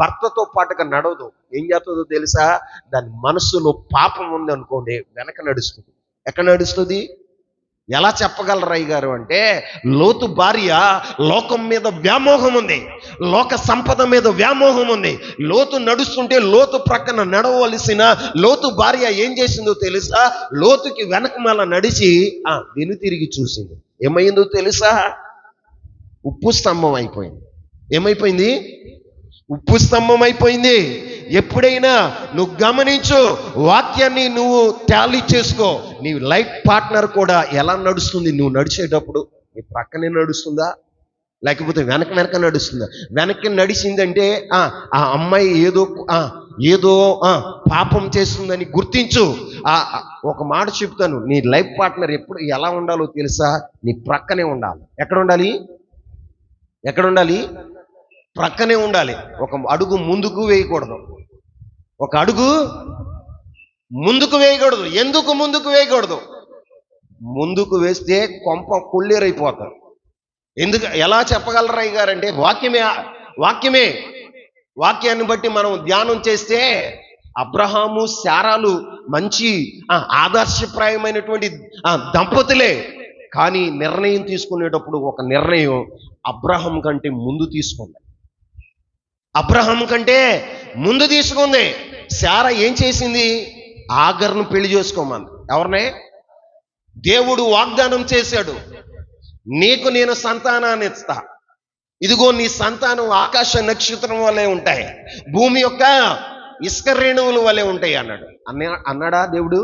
భర్తతో పాటుగా నడవదు. ఏం చేస్తుందో తెలుసా? దాని మనసులో పాపం ఉంది అనుకోండి, వెనక నడుస్తుంది. ఎక్కడ నడుస్తుంది? ఎలా చెప్పగలరు అయ్య గారు అంటే, లోతు భార్య లోకం మీద వ్యామోహం ఉంది, లోక సంపద మీద వ్యామోహం ఉంది. లోతు నడుస్తుంటే లోతు ప్రక్కన నడవలసిన లోతు భార్య ఏం చేసిందో తెలుసా? లోతుకి వెనకమాల నడిచి వెనుతిరిగి చూసింది. ఏమైందో తెలుసా? ఉప్పు స్తంభం అయిపోయింది. ఏమైపోయింది? ఉప్పు స్తంభం అయిపోయింది. ఎప్పుడైనా నువ్వు గమనించు, వాక్యాన్ని నువ్వు టాలీ చేసుకో. నీ లైఫ్ పార్ట్నర్ కూడా ఎలా నడుస్తుంది? నువ్వు నడిచేటప్పుడు నీ ప్రక్కనే నడుస్తుందా, లేకపోతే వెనక నడుస్తుందా? వెనక్కి నడిచిందంటే ఆ అమ్మాయి ఏదో పాపం చేస్తుందని గుర్తించు. ఒక మాట చెప్తాను, నీ లైఫ్ పార్ట్నర్ ఎప్పుడు ఎలా ఉండాలో తెలుసా? నీ ప్రక్కనే ఉండాలి. ఎక్కడ ఉండాలి? ప్రక్కనే ఉండాలి. ఒక అడుగు ముందుకు వేయకూడదు. ఎందుకు ముందుకు వేయకూడదు? ముందుకు వేస్తే కొంప కొల్లేరైపోతారు. ఎలా చెప్పగలరా అయ్య గారంటే, వాక్యాన్ని బట్టి మనం ధ్యానం చేస్తే అబ్రహాము శారాలు మంచి ఆదర్శప్రాయమైనటువంటి దంపతులే. కానీ నిర్ణయం తీసుకునేటప్పుడు ఒక నిర్ణయం అబ్రహాం కంటే ముందు తీసుకుంది. శారా ఏం చేసింది? ఆగర్ను పెళ్లి చేసుకోమంది. ఎవరినే? దేవుడు వాగ్దానం చేశాడు, నీకు నేను సంతానాన్ని ఇస్తా, ఇదిగో నీ సంతానం ఆకాశ నక్షత్రం వలె ఉంటాయి, భూమి యొక్క ఇసుక రేణువుల వలె ఉంటాయి అన్నాడా దేవుడు?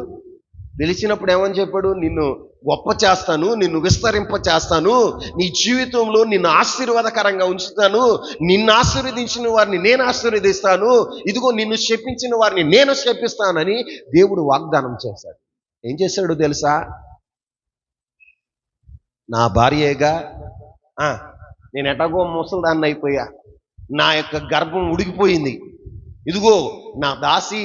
పిలిచినప్పుడు ఏమని చెప్పాడు? నిన్ను గొప్ప చేస్తాను, నిన్ను విస్తరింప చేస్తాను, నీ జీవితంలో నిన్ను ఆశీర్వాదకరంగా ఉంచుతాను, నిన్ను ఆశీర్వదించిన వారిని నేను ఆశీర్వదిస్తాను, ఇదిగో నిన్ను శపించిన వారిని నేను శపిస్తానని దేవుడు వాగ్దానం చేశాడు. ఏం చేశాడు తెలుసా? నా భార్యగా నేను ఎటగో ముసలిదాన్ని అయిపోయా, నా యొక్క గర్భం ఉడికిపోయింది, ఇదిగో నా దాసి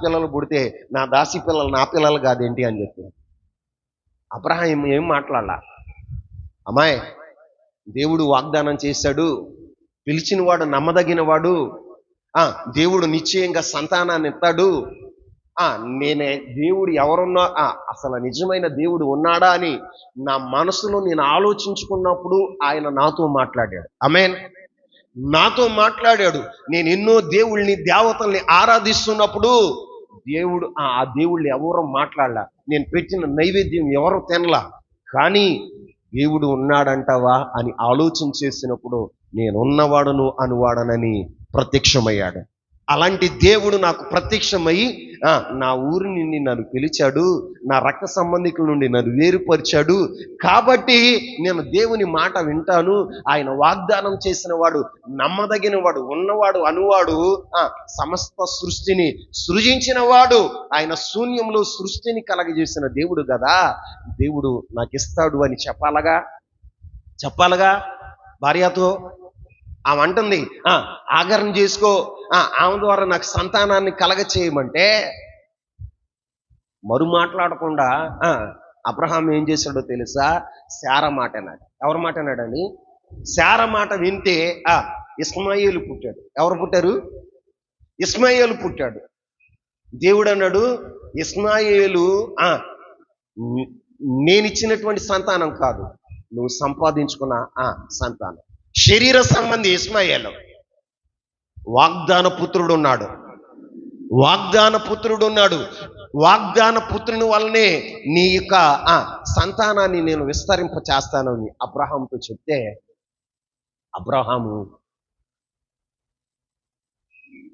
పిల్లలు పుడితే నా దాసి పిల్లలు నా పిల్లలు కాదేంటి అని చెప్పి అబ్రహాం ఏం మాట్లాడాల? అమ్మాయి, దేవుడు వాగ్దానం చేశాడు, పిలిచిన వాడు నమ్మదగిన వాడు, దేవుడు నిశ్చయంగా సంతానాన్ని ఇస్తాడు, ఆ నేనే దేవుడు ఎవరున్నా అసలు నిజమైన దేవుడు ఉన్నాడా అని నా మనసులో నేను ఆలోచించుకున్నప్పుడు ఆయన నాతో మాట్లాడాడు. ఆమేన్. నాతో మాట్లాడాడు. నేను ఎన్నో దేవుళ్ళని దేవతల్ని ఆరాధిస్తున్నప్పుడు దేవుడు ఆ దేవుళ్ళు ఎవరు మాట్లాడలా. నేను పెట్టిన నైవేద్యం ఎవరు తినలా. కానీ దేవుడు ఉన్నాడంటావా అని ఆలోచన చేసినప్పుడు నేనున్నవాడును అనువాడనని ప్రత్యక్షమయ్యాడు. అలాంటి దేవుడు నాకు ప్రత్యక్షమై నా ఊరి నుండి నన్ను పిలిచాడు, నా రక్త సంబంధికుల నుండి నన్ను వేరుపరిచాడు. కాబట్టి నేను దేవుని మాట వింటాను. ఆయన వాగ్దానం చేసిన వాడు, నమ్మదగిన వాడు, ఉన్నవాడు అనువాడు, సమస్త సృష్టిని సృజించిన వాడు, ఆయన శూన్యంలో సృష్టిని కలగజేసిన దేవుడు కదా. దేవుడు నాకు ఇస్తాడు అని చెప్పాలగా భార్యతో. ఆమె అంటుంది, ఆగరణ చేసుకో, ఆమె ద్వారా నాకు సంతానాన్ని కలగ చేయమంటే మరు మాట్లాడకుండా అబ్రహాం ఏం చేశాడో తెలుసా? శారా మాట అన్నాడు. ఎవరి మాట అన్నాడని? శారా మాట వింటే ఇస్మాయిలు పుట్టాడు. ఎవరు పుట్టారు? ఇస్మాయిలు పుట్టాడు. దేవుడు అన్నాడు, ఇస్మాయిలు నేనిచ్చినటువంటి సంతానం కాదు, నువ్వు సంపాదించుకున్న సంతానం. శరీర సంబంధి ఇస్మాయిలు. వాగ్దాన పుత్రుడు ఉన్నాడు. వాగ్దాన పుత్రుని వల్లనే నీ యొక్క సంతానాన్ని నేను విస్తరింప చేస్తానని అబ్రహాంతో చెప్తే,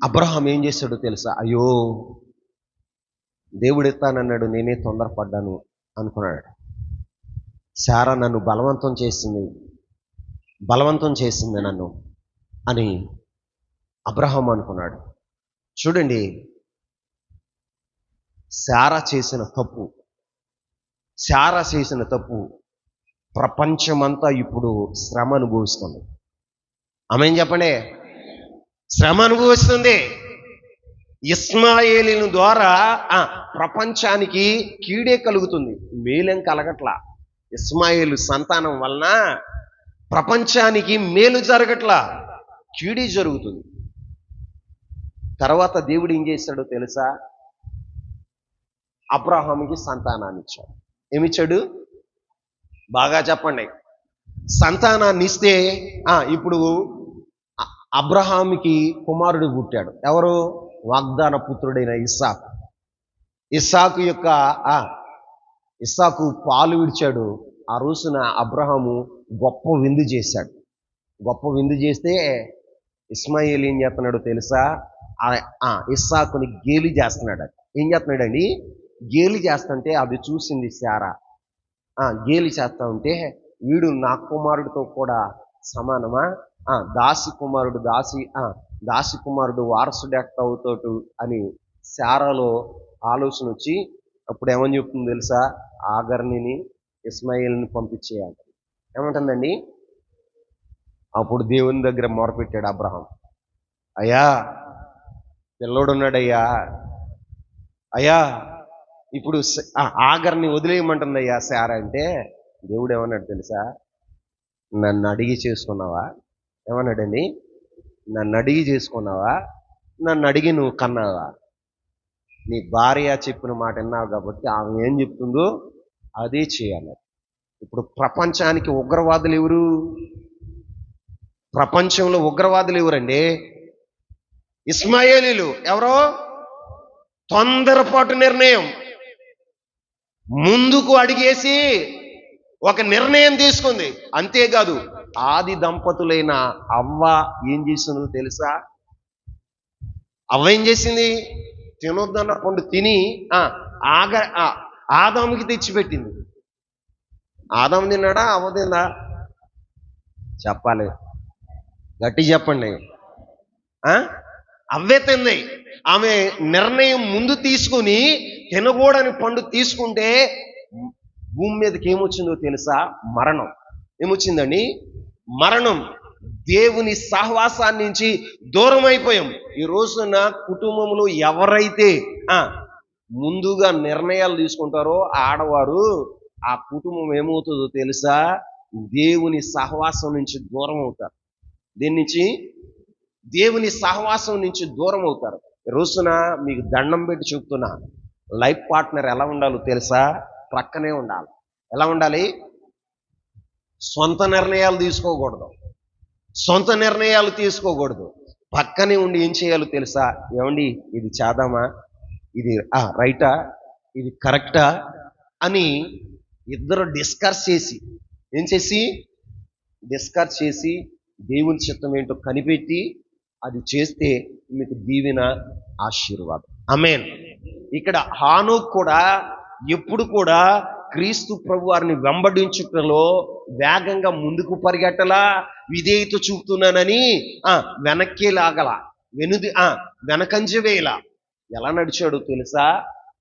అబ్రహాం ఏం చేశాడో తెలుసా? అయ్యో, దేవుడు ఇస్తానన్నాడు, నేనే తొందరపడ్డాను అనుకున్నాడు. శారా నన్ను బలవంతం చేసింది నన్ను అని అబ్రహాం అనుకున్నాడు. చూడండి, శారా చేసిన తప్పు ప్రపంచమంతా ఇప్పుడు శ్రమ అనుభవిస్తుంది. ఆమేన్ చెప్పండి. శ్రమ అనుభవిస్తుంది. ఇస్మాయేలీను ద్వారా ప్రపంచానికి కీడే కలుగుతుంది, మేలేం కలగట్లా. ఇస్మాయేలు సంతానం వలన ప్రపంచానికి మేలు జరగట్లా, కీడే జరుగుతుంది. తర్వాత దేవుడు ఏం చేశాడో తెలుసా? అబ్రహాముకి సంతానాన్ని ఇచ్చాడు. ఏమిచ్చాడు? బాగా చెప్పండి. సంతానాన్ని ఇస్తే ఇప్పుడు అబ్రహాముకి కుమారుడు పుట్టాడు. ఎవరు? వాగ్దాన పుత్రుడైన ఇస్సాకు పాలు విడిచాడు. ఆ రోజున అబ్రహాము గొప్ప విందు చేశాడు. గొప్ప విందు చేస్తే ఇస్మాయిల్ ఏం చేస్తున్నాడో తెలుసా? ఇస్సాకుని గేలి చేస్తున్నాడు. ఏం చేస్తున్నాడండి? గేలి చేస్తుంటే అది చూసింది శారా. గేలి చేస్తా ఉంటే, వీడు నా కుమారుడితో కూడా సమానమా? దాసి కుమారుడు వారసుడు ఎట్ట అవుతాడు అని శారాలో ఆలోచన వచ్చి అప్పుడు ఏమని చెప్తుంది తెలుసా? ఆగర్నిని ఇస్మాయిల్ని పంపించేయాలి. ఏమంటుందండి? అప్పుడు దేవుని దగ్గర మొరపెట్టాడు అబ్రహాం. అయ్యా, పిల్లోడున్నాడయ్యా, అయ్యా, ఇప్పుడు ఆగర్ని వదిలేయమంటుంది అయ్యా శారా అంటే, దేవుడు ఏమన్నాడు తెలుసా? నన్ను అడిగి చేసుకున్నావా? ఏమన్నాడండి? నన్ను అడిగి చేసుకున్నావా? నన్ను అడిగి నువ్వు కన్నావా? నీ భార్య చెప్పిన మాట విన్నావు కాబట్టి ఆమె ఏం చెప్తుందో అదే చేయాలి. ఇప్పుడు ప్రపంచానికి ఉగ్రవాదులు ఎవరు? ప్రపంచంలో ఉగ్రవాదులు ఎవరండి? ఇస్మాయేలీలు. ఎవరో తొందరపాటు నిర్ణయం, ముందుకు అడిగేసి ఒక నిర్ణయం తీసుకుంది. అంతేకాదు, ఆది దంపతులైన అవ్వ ఏం చేసిందో తెలుసా? అవ్వ ఏం చేసింది? తినొద్దన్న పండు తిని ఆదాముకి తెచ్చిపెట్టింది. ఆదాము తిన్నాడా? అవ్వ తిందా? చెప్పాలి, గట్టి చెప్పండి. అవ్వే తింది. ఆమె నిర్ణయం ముందు తీసుకుని తినకూడని పండు తీసుకుంటే భూమి మీదకి ఏమొచ్చిందో తెలుసా? మరణం. ఏమొచ్చిందండి? మరణం. దేవుని సహవాసాన్ని నుంచి దూరం అయిపోయాం. ఈ రోజున కుటుంబంలో ఎవరైతే ముందుగా నిర్ణయాలు తీసుకుంటారో ఆడవారు, ఆ కుటుంబం ఏమవుతుందో తెలుసా? దేవుని సహవాసం నుంచి దూరం అవుతారు. దేని నుంచి? దేవుని సహవాసం నుంచి దూరం అవుతారు. ఈ రోజున మీకు దండం పెట్టి చెప్తున్నా, లైఫ్ పార్ట్నర్ ఎలా ఉండాలో తెలుసా? ప్రక్కనే ఉండాలి. ఎలా ఉండాలి? సొంత నిర్ణయాలు తీసుకోకూడదు. సొంత నిర్ణయాలు తీసుకోకూడదు. పక్కనే ఉండి ఏం చేయాలో తెలుసా? ఏమండి, ఇది చేద్దామా, ఇది రైటా, ఇది కరెక్టా అని ఇద్దరు డిస్కస్ చేసి దేవుని చిత్తం ఏంటో కనిపెట్టి అది చేస్తే మీకు దీవెన, ఆశీర్వాదం. ఆమేన్. ఇక్కడ హానోక్ కూడా ఎప్పుడు కూడా క్రీస్తు ప్రభు వారిని వెంబడించుటలో వేగంగా ముందుకు పరిగెట్టలా, విధేయత చూపుతున్నానని వెనక్కి లాగల, వెనకంజ వేయలా. ఎలా నడిచాడు తెలుసా?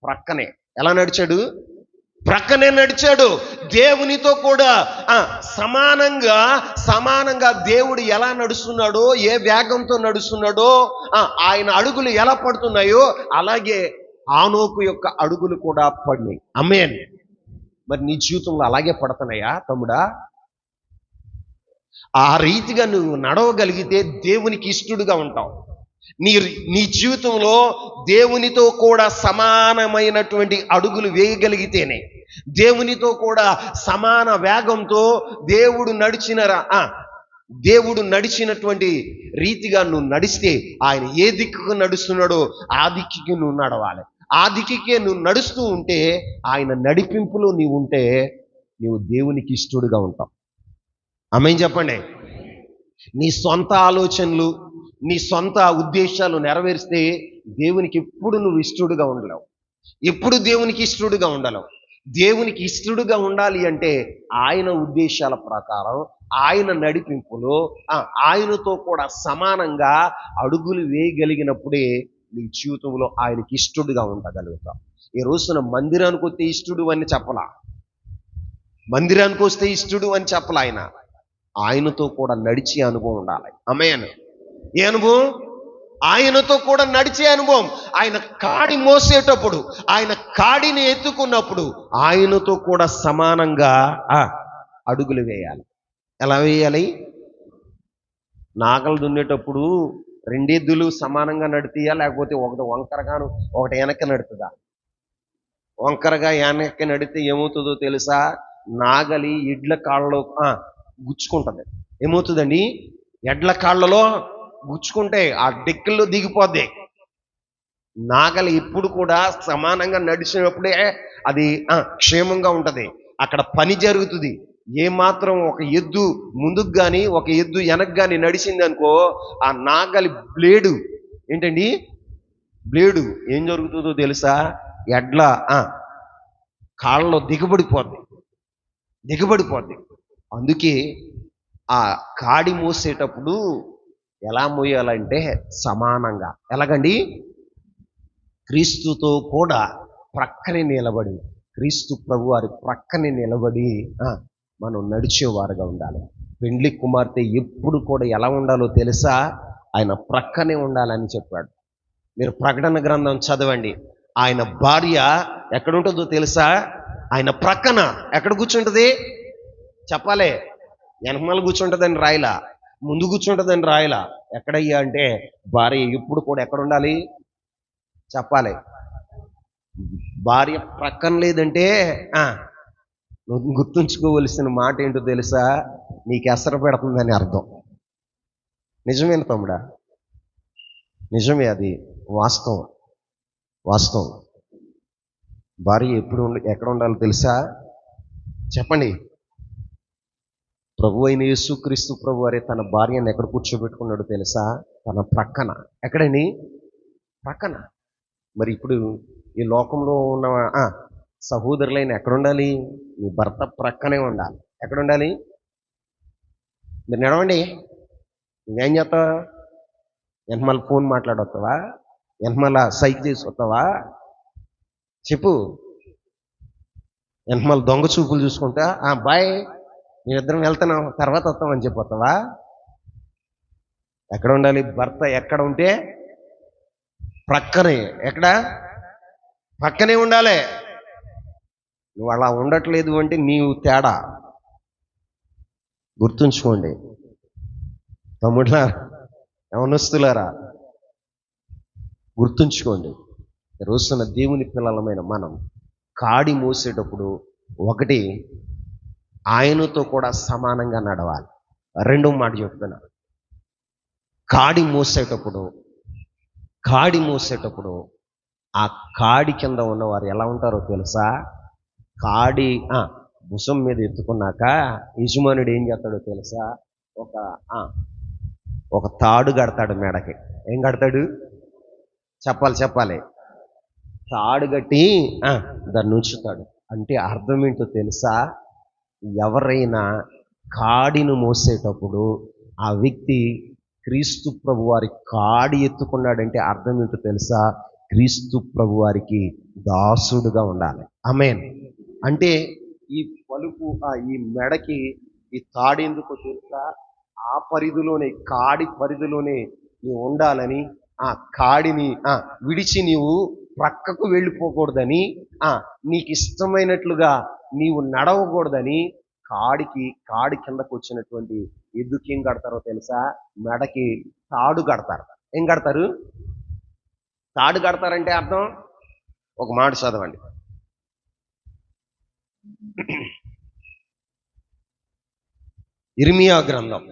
ప్రక్కనే. ఎలా నడిచాడు? ప్రక్కనే నడిచాడు. దేవునితో కూడా సమానంగా దేవుడు ఎలా నడుస్తున్నాడో, ఏ వేగంతో నడుస్తున్నాడో, ఆయన అడుగులు ఎలా పడుతున్నాయో అలాగే హానోకు యొక్క అడుగులు కూడా పడినాయి. ఆమేన్. మరి నీ జీవితంలో అలాగే పడుతున్నాయా తమ్ముడా? ఆ రీతిగా నువ్వు నడవగలిగితే దేవునికి ఇష్టడుగా ఉంటావు. నీ జీవితంలో దేవునితో కూడా సమానమైనటువంటి అడుగులు వేయగలిగితేనే, దేవునితో కూడా సమాన వేగంతో దేవుడు నడిచినటువంటి రీతిగా నువ్వు నడిస్తే, ఆయన ఏ దిక్కుకు నడుస్తున్నాడో ఆ దిక్కుకి నువ్వు నడవాలి. ఆ దిక్కుకే నువ్వు నడుస్తూ ఉంటే, ఆయన నడిపింపులో నీవు ఉంటే నీవు దేవునికి ఇష్టడుగా ఉంటావు. ఆమేన్ చెప్పండి. నీ సొంత ఆలోచనలు, నీ సొంత ఉద్దేశాలు నెరవేరిస్తే దేవునికి ఎప్పుడు నువ్వు ఇష్టడుగా ఉండలేవు. ఎప్పుడు దేవునికి ఇష్టడుగా ఉండలేవు. దేవునికి ఇష్టడుగా ఉండాలి అంటే ఆయన ఉద్దేశాల ప్రకారం, ఆయన నడిపింపులో ఆయనతో కూడా సమానంగా అడుగులు వేయగలిగినప్పుడే నీ జీవితంలో ఆయనకి ఇష్టడుగా ఉండగలుగుతావు. ఈ రోజున మందిరానికి వస్తే ఇష్టడు అని చెప్పలా, మందిరానికి వస్తే ఇష్టడు అని చెప్పలా. ఆయనతో కూడా నడిచే అనుభవం ఉండాలి. ఆమేన్. ఏ అనుభవం? ఆయనతో కూడా నడిచే అనుభవం. ఆయన కాడి మోసేటప్పుడు, ఆయన కాడిని ఎత్తుకున్నప్పుడు ఆయనతో కూడా సమానంగా అడుగులు వేయాలి. ఎలా వేయాలి? నాగలు దున్నేటప్పుడు రెండెద్దులు సమానంగా నడితీయా, లేకపోతే ఒకటి వంకరగాను ఒకటి వెనక్కి నడుతుందా? వంకరగా వెనక్కి నడితే ఏమవుతుందో తెలుసా? నాగలి ఎడ్ల కాళ్ళలో గుచ్చుకుంటుంది. ఏమవుతుందండి? ఎడ్ల కాళ్ళలో గుచ్చుకుంటే ఆ డెక్కుల్లో దిగిపోద్ది. నాగలి ఎప్పుడు కూడా సమానంగా నడిచినప్పుడే అది క్షేమంగా ఉంటుంది. అక్కడ పని జరుగుతుంది. ఏమాత్రం ఒక ఎద్దు ముందుకు కానీ ఒక ఎద్దు వెనక్కి కానీ నడిచింది అనుకో, ఆ నాగలి బ్లేడు ఏంటండి? బ్లేడు ఏం జరుగుతుందో తెలుసా? ఎడ్ల కాళ్ళలో దిగబడిపోద్ది. అందుకే ఆ కాడి మోసేటప్పుడు ఎలా మోయాలంటే సమానంగా. ఎలాగండి? క్రీస్తుతో కూడా ప్రక్కనే నిలబడి, క్రీస్తు ప్రభు వారి ప్రక్కనే నిలబడి మనం నడిచేవారుగా ఉండాలి. పెండ్లి కుమార్తె ఎప్పుడు కూడా ఎలా ఉండాలో తెలుసా? ఆయన ప్రక్కనే ఉండాలని చెప్పాడు. మీరు ప్రకటన గ్రంథం చదవండి. ఆయన భార్య ఎక్కడుంటుందో తెలుసా? ఆయన ప్రక్కన. ఎక్కడ కూర్చుంటుంది చెప్పాలి? వెనకమాల కూర్చుంటుందని రాయలా, ముందు కూర్చుంటుందని రాయలా. ఎక్కడయ్యా అంటే భార్య ఎప్పుడు కూడా ఎక్కడ ఉండాలి చెప్పాలి? భార్య ప్రక్కన లేదంటే నువ్వు గుర్తుంచుకోవలసిన మాట ఏంటో తెలుసా? నీకు ఎసరు పెడుతుందని అర్థం. నిజమేన తమ్ముడా? నిజమే, అది వాస్తవం. భార్య ఎక్కడ ఉండాలో తెలుసా? చెప్పండి. ప్రభు అయిన యేసుక్రీస్తు ప్రభు వారే తన భార్యను ఎక్కడ కూర్చోబెట్టుకున్నాడో తెలుసా? తన ప్రక్కన. ఎక్కడని? ప్రక్కన. మరి ఇప్పుడు ఈ లోకంలో ఉన్న సహోదరులైన ఎక్కడుండాలి? నీ భర్త ప్రక్కనే ఉండాలి. ఎక్కడుండాలి? మీరు నడవండి. నువ్వేం చేస్తావా? వెనకమాల ఫోన్ మాట్లాడొస్తావా? వెనకమాల సైక్ చేసి వస్తావా? చెప్పు. వెనకమాల దొంగ చూపులు చూసుకుంటా బాయ్ మేమిద్దరం వెళ్తున్నాం తర్వాత వస్తామని చెప్పొస్తావా? ఎక్కడ ఉండాలి? భర్త ఎక్కడ ఉంటే ప్రక్కనే. ఎక్కడ? పక్కనే ఉండాలి. నువ్వు అలా ఉండట్లేదు అంటే నీవు తేడా. గుర్తుంచుకోండి తమ్ముళ్ళ, యవనస్తులారా, గుర్తుంచుకోండి, రోజున దేవుని పిల్లలమైన మనం కాడి మోసేటప్పుడు ఒకటి, ఆయనతో కూడా సమానంగా నడవాలి. రెండో మాట చెప్తున్నా, కాడి మోసేటప్పుడు ఆ కాడి కింద ఉన్నవారు ఎలా ఉంటారో తెలుసా? కాడి భుజం మీద ఎత్తుకున్నాక యజమానుడు ఏం చేస్తాడో తెలుసా? ఒక తాడు కడతాడు మెడకి. ఏం కడతాడు? చెప్పాలి. తాడు కట్టి దాన్ని ఉంచుతాడు. అంటే అర్థం ఏంటో తెలుసా? ఎవరైనా కాడిని మోసేటప్పుడు ఆ వ్యక్తి క్రీస్తు ప్రభు వారి కాడి ఎత్తుకున్నాడంటే అర్థం ఏంటో తెలుసా? క్రీస్తు ప్రభు వారికి దాసుడుగా ఉండాలి. ఆమేన్. అంటే ఈ పలుపు ఈ మెడకి ఈ తాడు ఎందుకో తెలుసా? ఆ పరిధిలోనే, కాడి పరిధిలోనే నీవు ఉండాలని, ఆ కాడిని విడిచి నీవు ప్రక్కకు వెళ్ళిపోకూడదని, నీకు ఇష్టమైనట్లుగా నీవు నడవకూడదని కాడి కిందకు వచ్చినటువంటి ఎద్దుకి ఏం కడతారో తెలుసా? మెడకి తాడు కడతారు. ఏం కడతారు? తాడు కడతారంటే అర్థం ఒక మాట చదవండి. ఇర్మియా గ్రంథం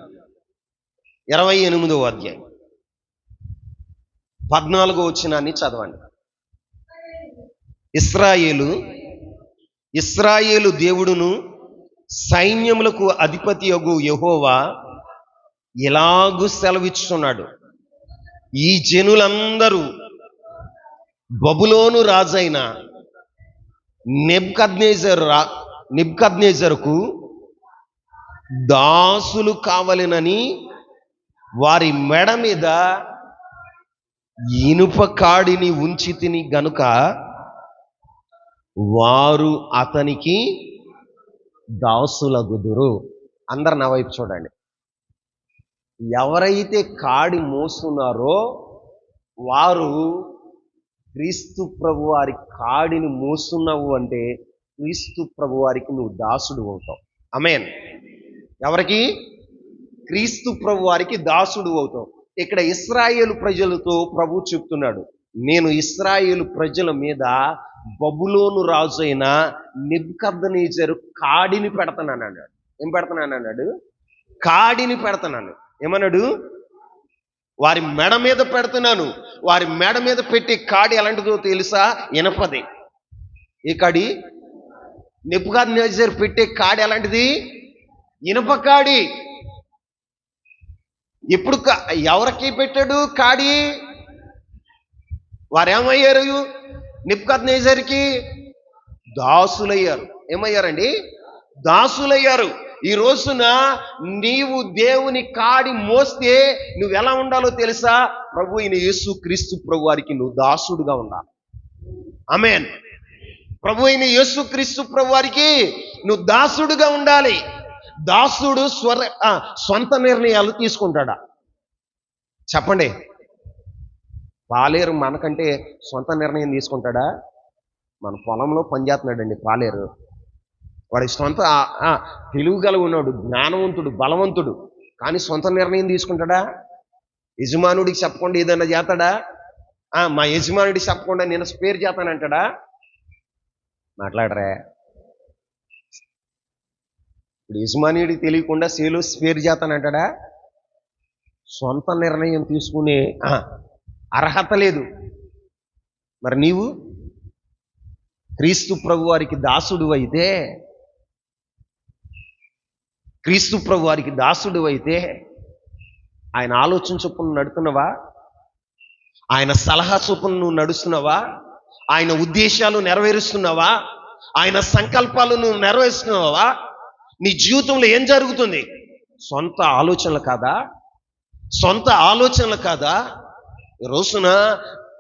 28వ అధ్యాయం 14వ వచనాన్ని చదవండి. ఇశ్రాయేలు దేవుడును సైన్యములకు అధిపతియగు యెహోవా ఇలాగు సెలవిస్తున్నాడు, ఈ జనులందరూ బబులోను రాజైన నెబుకద్నెజరుకు దాసులు కావలెనని వారి మెడ మీద ఇనుప కాడిని ఉంచితిని గనుక వారు అతనికి దాసులగుదురు. అందరు నా వైపు చూడండి. ఎవరైతే కాడి మోస్తున్నారో వారు క్రీస్తు ప్రభు వారి కాడిని మోస్తున్నావు అంటే క్రీస్తు ప్రభు వారికి నువ్వు దాసుడు అవుతావు. ఆమేన్. ఎవరికి? క్రీస్తు ప్రభు వారికి దాసుడు అవుతావు. ఇక్కడ ఇశ్రాయేలు ప్రజలతో ప్రభు చెప్తున్నాడు, నేను ఇశ్రాయేలు ప్రజల మీద బబులోను రాజు అయిన నెబుకద్నెజరు కాడిని పెడతానని అన్నాడు. ఏం పెడతానన్నాడు? కాడిని పెడతానన్నాడు. ఏమన్నాడు? వారి మెడ మీద పెడుతున్నాను. వారి మెడ మీద పెట్టి కాడి ఎలాంటిదో తెలుసా? ఇనపది. ఈ కాడి నెబుకద్నెజరు పెట్టే కాడి ఎలాంటిది? ఇనప కాడి. ఎప్పుడు ఎవరికి పెట్టాడు కాడి? వారేమయ్యారు? నెబుకద్నెజరుకి దాసులయ్యారు. ఏమయ్యారండి? దాసులయ్యారు. ఈ రోజున నీవు దేవుని కాడి మోస్తే నువ్వు ఎలా ఉండాలో తెలుసా? ప్రభు అయిన యేసు క్రీస్తు ప్రభు వారికి నువ్వు దాసుడుగా ఉండాలి. ఆమేన్. ప్రభు అయిన యేసు క్రీస్తు ప్రభు వారికి నువ్వు దాసుడుగా ఉండాలి. దాసుడు సొంత నిర్ణయాలు తీసుకుంటాడా? చెప్పండి. పాలేరు మనకంటే సొంత నిర్ణయం తీసుకుంటాడా? మన పొలంలో పనిచేస్తున్నాడండి పాలేరు. వాడి సొంత తెలివిగల ఉన్నాడు, జ్ఞానవంతుడు, బలవంతుడు, కానీ సొంత నిర్ణయం తీసుకుంటాడా? యజమానుడికి చెప్పకుండా ఏదైనా చేస్తాడా? మా యజమానుడికి చెప్పకుండా నేను స్పేర్ చేస్తానంటాడా? మాట్లాడరా. ఇప్పుడు యజమానుడికి తెలియకుండా సేలు స్పేర్ చేస్తానంటాడా? సొంత నిర్ణయం తీసుకునే అర్హత లేదు. మరి నీవు క్రీస్తు ప్రభు వారికి దాసుడు అయితే, ఆయన ఆలోచన చొప్పున నడుతున్నావా? ఆయన సలహా చొప్పున నువ్వు నడుస్తున్నావా? ఆయన ఉద్దేశాలు నెరవేరుస్తున్నావా? ఆయన సంకల్పాలు నువ్వు నెరవేరుస్తున్నావా? నీ జీవితంలో ఏం జరుగుతుంది? సొంత ఆలోచనలు కాదా? ఈ రోజున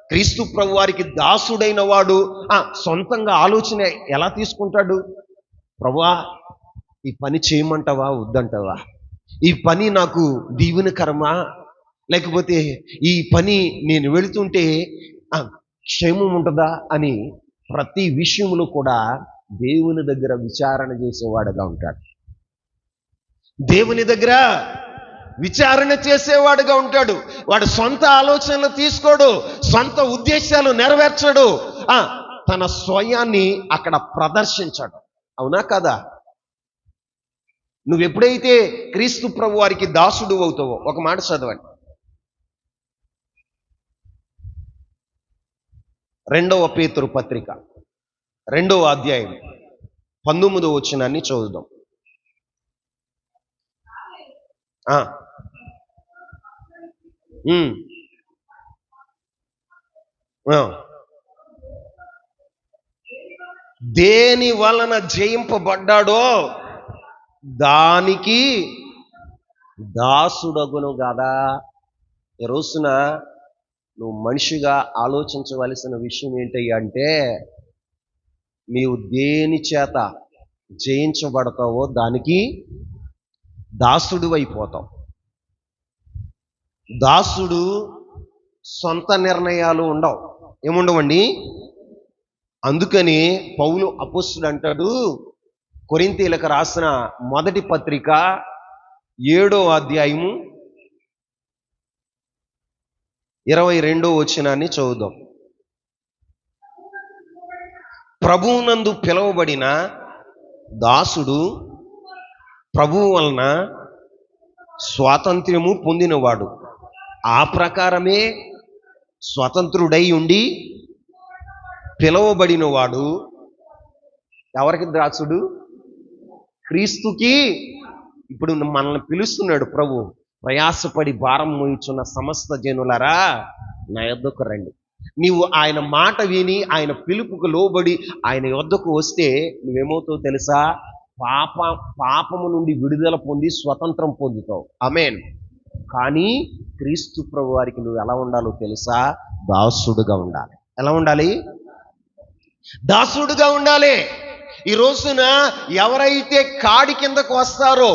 క్రీస్తు ప్రభు వారికి దాసుడైన వాడు సొంతంగా ఆలోచన ఎలా తీసుకుంటాడు? ప్రభువా, ఈ పని చేయమంటావా వద్దంటావా? ఈ పని నాకు దీవెనకరమా, లేకపోతే ఈ పని నేను వెళుతుంటే క్షేమం ఉంటుందా అని ప్రతి విషయంలో కూడా దేవుని దగ్గర విచారణ చేసేవాడుగా ఉంటాడు. దేవుని దగ్గర విచారణ చేసేవాడుగా ఉంటాడు. వాడు సొంత ఆలోచనలు తీసుకోడు, సొంత ఉద్దేశాలు నెరవేర్చడు, తన స్వయాన్ని అక్కడ ప్రదర్శించడు. అవునా కదా? నువ్వెప్పుడైతే క్రీస్తు ప్రభు వారికి దాసుడు అవుతావో, ఒక మాట చదవండి, 2వ పేతురు పత్రిక 2వ అధ్యాయం 19వ వచనాన్ని చదువుదాం. దేని వలన జయింపబడ్డాడో దానికి దాసుడగును కదా. ఈ రోజున నువ్వు మనిషిగా ఆలోచించవలసిన విషయం ఏంటయ్యా అంటే, నీవు దేని చేత జయించబడతావో దానికి దాసుడు అయిపోతావు. దాసుడు సొంత నిర్ణయాలు ఉండవు, ఏముండవండి. అందుకని పౌలు అపోస్తలుడు అంటాడు, కొరింథీయులకు రాసిన మొదటి పత్రిక 7వ అధ్యాయము 22వ వచనాన్ని చదువుదాం. ప్రభువునందు పిలువబడిన దాసుడు ప్రభువు వలన స్వాతంత్ర్యము పొందినవాడు, ఆ ప్రకారమే స్వతంత్రుడై ఉండి పిలువబడినవాడు. ఎవరికి దాసుడు? క్రీస్తుకి. ఇప్పుడు మనల్ని పిలుస్తున్నాడు ప్రభు, ప్రయాసపడి భారం మోయుచున్న సమస్త జనులారా నా యొద్దకు రండి. నీవు ఆయన మాట విని ఆయన పిలుపుకు లోబడి ఆయన యొద్దకు వస్తే నువ్వేమవుతావు తెలుసా? పాపము నుండి విడుదల పొంది స్వతంత్రం పొందుతావు. ఆమేన్. కానీ క్రీస్తు ప్రభు వారికి నువ్వు ఎలా ఉండాలో తెలుసా? దాసుడుగా ఉండాలి. ఎలా ఉండాలి? దాసుడుగా ఉండాలి. ఈ రోజున ఎవరైతే కాడి కిందకు వస్తారో,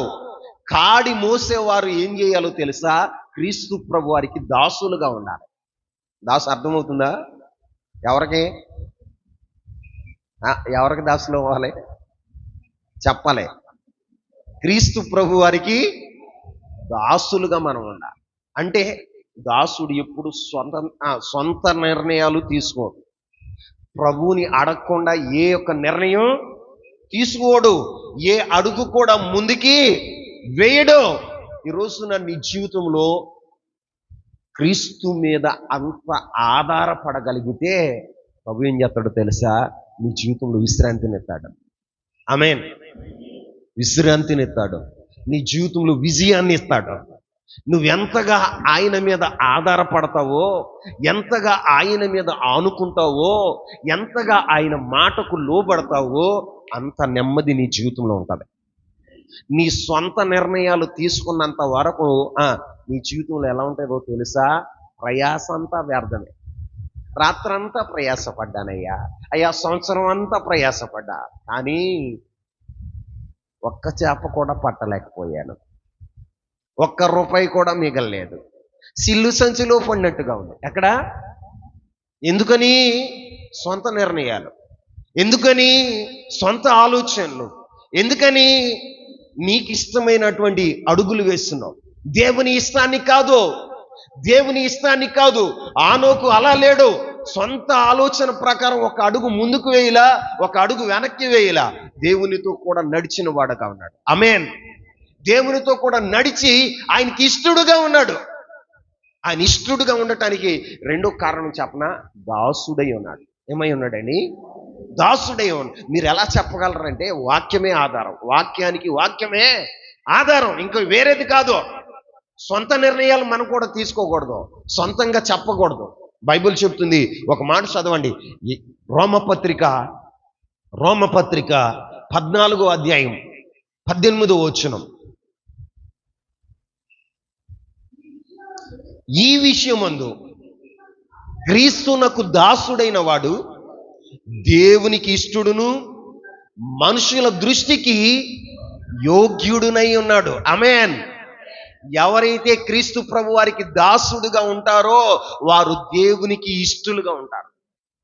కాడి మోసేవారు ఏం చేయాలో తెలుసా? క్రీస్తు ప్రభు వారికి దాసులుగా ఉండాలి. దాసు అర్థమవుతుందా? ఎవరికి దాసులు అవ్వాలి చెప్పాలి. క్రీస్తు ప్రభు వారికి దాసులుగా మనం ఉండాలి. అంటే దాసుడు ఎప్పుడు సొంత నిర్ణయాలు తీసుకోడు. ప్రభువుని అడగకుండా ఏ ఒక్క నిర్ణయం తీసుకోడు, ఏ అడుగు కూడా ముందుకి వేయడు. ఈ రోజున నీ జీవితంలో క్రీస్తు మీద అంత ఆధారపడగలిగితే ప్రభు ఏం చేస్తాడో తెలుసా? నీ జీవితంలో విశ్రాంతినిస్తాడు. ఆమేన్. విశ్రాంతినిస్తాడు, నీ జీవితంలో విజయాన్ని ఇస్తాడు. నువ్వెంతగా ఆయన మీద ఆధారపడతావో, ఎంతగా ఆయన మీద ఆనుకుంటావో, ఎంతగా ఆయన మాటకు లోబడతావో అంత నెమ్మది నీ జీవితంలో ఉంటుంది. నీ సొంత నిర్ణయాలు తీసుకున్నంత వరకు నీ జీవితంలో ఎలా ఉంటుందో తెలుసా? ప్రయాస అంతా వ్యర్థమే. రాత్రంతా అయ్యా సంవత్సరం అంతా ప్రయాసపడ్డా, కానీ ఒక్క చేప కూడా పట్టలేకపోయాను, ఒక్క రూపాయి కూడా మిగలలేదు, సిల్లు సంచిలో పడినట్టుగా ఉంది. ఎక్కడ? ఎందుకని? సొంత నిర్ణయాలు. ఎందుకని? సొంత ఆలోచనలు. ఎందుకని? నీకు ఇష్టమైనటువంటి అడుగులు వేస్తున్నావు, దేవుని ఇష్టాన్ని కాదు. ఆనోకు అలా లేడు. సొంత ఆలోచన ప్రకారం ఒక అడుగు ముందుకు వేయలా, ఒక అడుగు వెనక్కి వేయలా. దేవునితో కూడా నడిచిన వాడుగా ఉన్నాడు. ఆమేన్. దేవునితో కూడా నడిచి ఆయనకి ఇష్టడుగా ఉన్నాడు. ఆయన ఇష్టడుగా ఉండటానికి రెండో కారణం చెప్పనా? దాసుడై ఉన్నాడు. ఏమై ఉన్నాడని? దాసుడై ఉన్నాడు. మీరు ఎలా చెప్పగలరంటే వాక్యమే ఆధారం, వాక్యమే ఆధారం, ఇంకా వేరేది కాదు. సొంత నిర్ణయాలు మనం కూడా తీసుకోకూడదు, సొంతంగా చెప్పకూడదు. బైబిల్ చెప్తుంది, ఒక మాట చదవండి, రోమపత్రిక 14వ అధ్యాయం 18వ వచనం. ఈ విషయమందు క్రీస్తునకు దాసుడైన వాడు దేవునికి ఇష్టడును మనుషుల దృష్టికి యోగ్యుడునై ఉన్నాడు. ఆమేన్. ఎవరైతే క్రీస్తు ప్రభు వారికి దాసుడుగా ఉంటారో వారు దేవునికి ఇష్టలుగా ఉంటారు.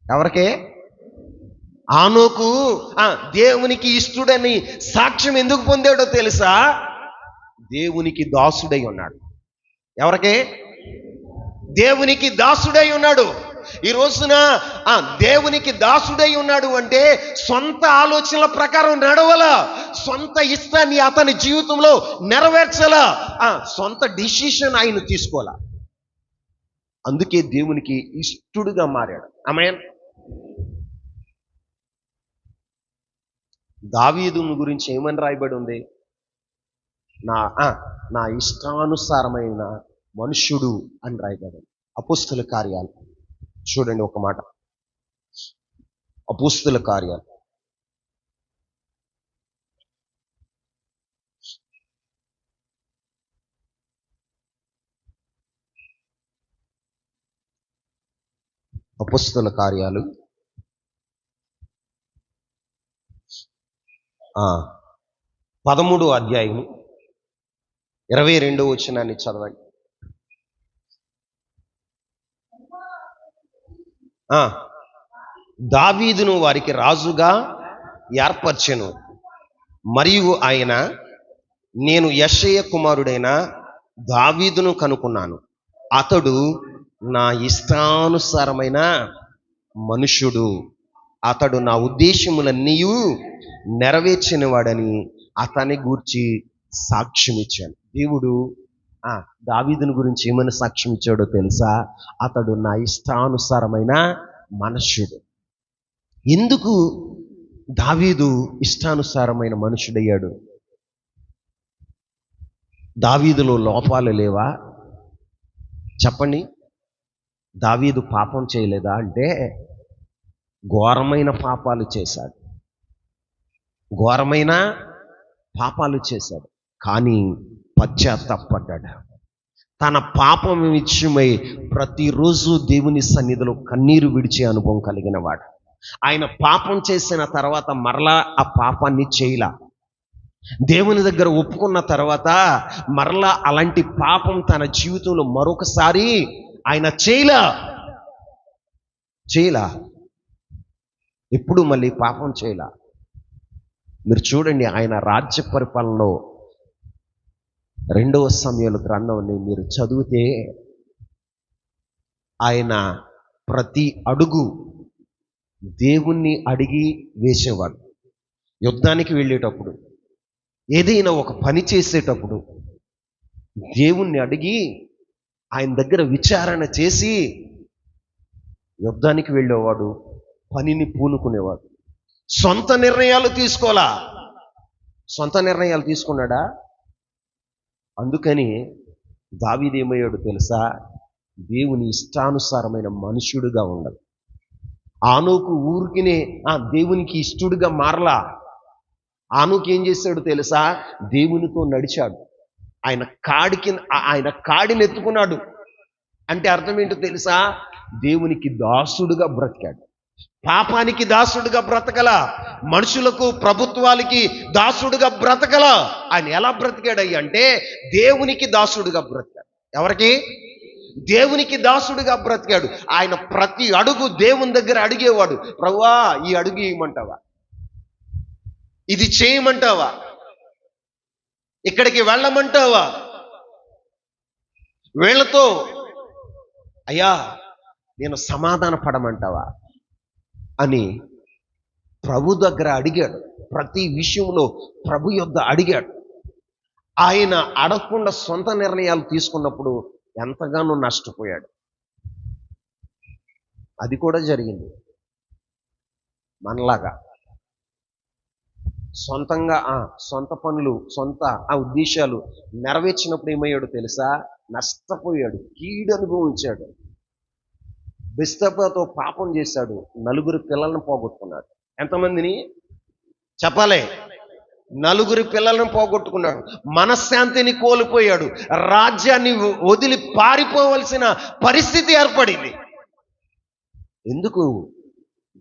ఎవరికే? ఆనోకు దేవునికి ఇష్టడని సాక్ష్యం ఎందుకు పొందాడో తెలుసా? దేవునికి దాసుడై ఉన్నాడు. ఎవరికి? దేవునికి దాసుడై ఉన్నాడు. ఈ రోజున దేవునికి దాసుడై ఉన్నాడు అంటే సొంత ఆలోచనల ప్రకారం నడవల, సొంత ఇష్టాన్ని అతని జీవితంలో నెరవేర్చాల, సొంత డిసిషన్ ఆయన తీసుకోవాల. అందుకే దేవునికి ఇష్టడుగా మారాడు. ఆమేన్. దావీదును గురించి ఏమని రాయబడి ఉంది? నా ఇష్టానుసారమైన మనుష్యుడు అని రాయబడి. అపోస్తుల కార్యాలు చూడండి ఒక మాట. అపోస్తుల కార్యాలు 13వ అధ్యాయం 22వ వచనాన్ని చదవండి. దావీదును వారికి రాజుగా ఏర్పరచెను, మరియు ఆయన, నేను యెషయ కుమారుడైన దావీదును కనుక్కున్నాను, అతడు నా ఇష్టానుసారమైన మనుష్యుడు, అతడు నా ఉద్దేశములన్నీ నెరవేర్చిన వాడని అతని గూర్చి సాక్ష్యం ఇచ్చాను. దేవుడు దావీదుని గురించి ఏమని సాక్ష్యం ఇచ్చాడో తెలుసా? అతడు నా ఇష్టానుసారమైన మనుష్యుడు. ఎందుకు దావీదు ఇష్టానుసారమైన మనుషుడయ్యాడు? దావీదులో లోపాలు లేవా? చెప్పండి. దావీదు పాపం చేయలేదా అంటే ఘోరమైన పాపాలు చేశాడు, ఘోరమైన పాపాలు చేశాడు. కానీ పశ్చాత్తాపడ్డాడు. తన పాపం విషయమై ప్రతిరోజు దేవుని సన్నిధిలో కన్నీరు విడిచే అనుభవం కలిగిన వాడు. ఆయన పాపం చేసిన తర్వాత మరలా ఆ పాపాన్ని చేయలా. దేవుని దగ్గర ఒప్పుకున్న తర్వాత మరలా అలాంటి పాపం తన జీవితంలో మరొకసారి ఆయన చేయలా. ఎప్పుడు మళ్ళీ పాపం చేయలా. మీరు చూడండి, ఆయన రాజ్య పరిపాలనలో 2వ సమూయేలు గ్రంథంని మీరు చదివితే ఆయన ప్రతి అడుగు దేవుణ్ణి అడిగి వేసేవాడు. యుద్ధానికి వెళ్ళేటప్పుడు, ఏదైనా ఒక పని చేసేటప్పుడు దేవుణ్ణి అడిగి ఆయన దగ్గర విచారణ చేసి యుద్ధానికి వెళ్ళేవాడు, పనిని పూనుకునేవాడు. సొంత నిర్ణయాలు తీసుకోవాలా? సొంత నిర్ణయాలు తీసుకున్నాడా? అందుకని దావీదు ఏమయ్యాడు తెలుసా? దేవుని ఇష్టానుసారమైన మనుష్యుడుగా ఉండాలి. ఆనోకు ఊరికినే దేవునికి ఇష్టడుగా మారలా. ఆనోకు ఏం చేశాడు తెలుసా? దేవునితో నడిచాడు. ఆయన కాడిని ఎత్తుకున్నాడు. అంటే అర్థం ఏంటో తెలుసా? దేవునికి దాసుడుగా బ్రతికాడు. పాపానికి దాసుడుగా బ్రతకల, మనుషులకు ప్రభుత్వాలకి దాసుడుగా బ్రతకల. ఆయన ఎలా బ్రతికాడయ్య అంటే దేవునికి దాసుడుగా బ్రతికాడు. ఎవరికి? దేవునికి దాసుడుగా బ్రతికాడు. ఆయన ప్రతి అడుగు దేవుని దగ్గర అడిగేవాడు. ప్రభువా, ఈ అడుగు వేయమంటావా? ఇది చేయమంటావా? ఇక్కడికి వెళ్ళమంటావా? వీళ్ళతో అయ్యా నేను సమాధాన పడమంటావా అని ప్రభు దగ్గర అడిగాడు. ప్రతి విషయంలో ప్రభు యొద్ద అడిగాడు. ఆయన అడగకుండా సొంత నిర్ణయాలు తీసుకున్నప్పుడు ఎంతగానో నష్టపోయాడు. అది కూడా జరిగింది మనలాగా. సొంతంగా సొంత పనులు, సొంత ఉద్దేశాలు నెరవేర్చినప్పుడు ఏమయ్యాడు తెలుసా? నష్టపోయాడు, కీడు అనుభవించాడు. బెత్షెబతో పాపం చేశాడు, 4 పిల్లలను పోగొట్టుకున్నాడు. ఎంతమందిని చెప్పాలి? 4 పిల్లలను పోగొట్టుకున్నాడు. మనశ్శాంతిని కోల్పోయాడు. రాజ్యాన్ని వదిలి పారిపోవలసిన పరిస్థితి ఏర్పడింది. ఎందుకు?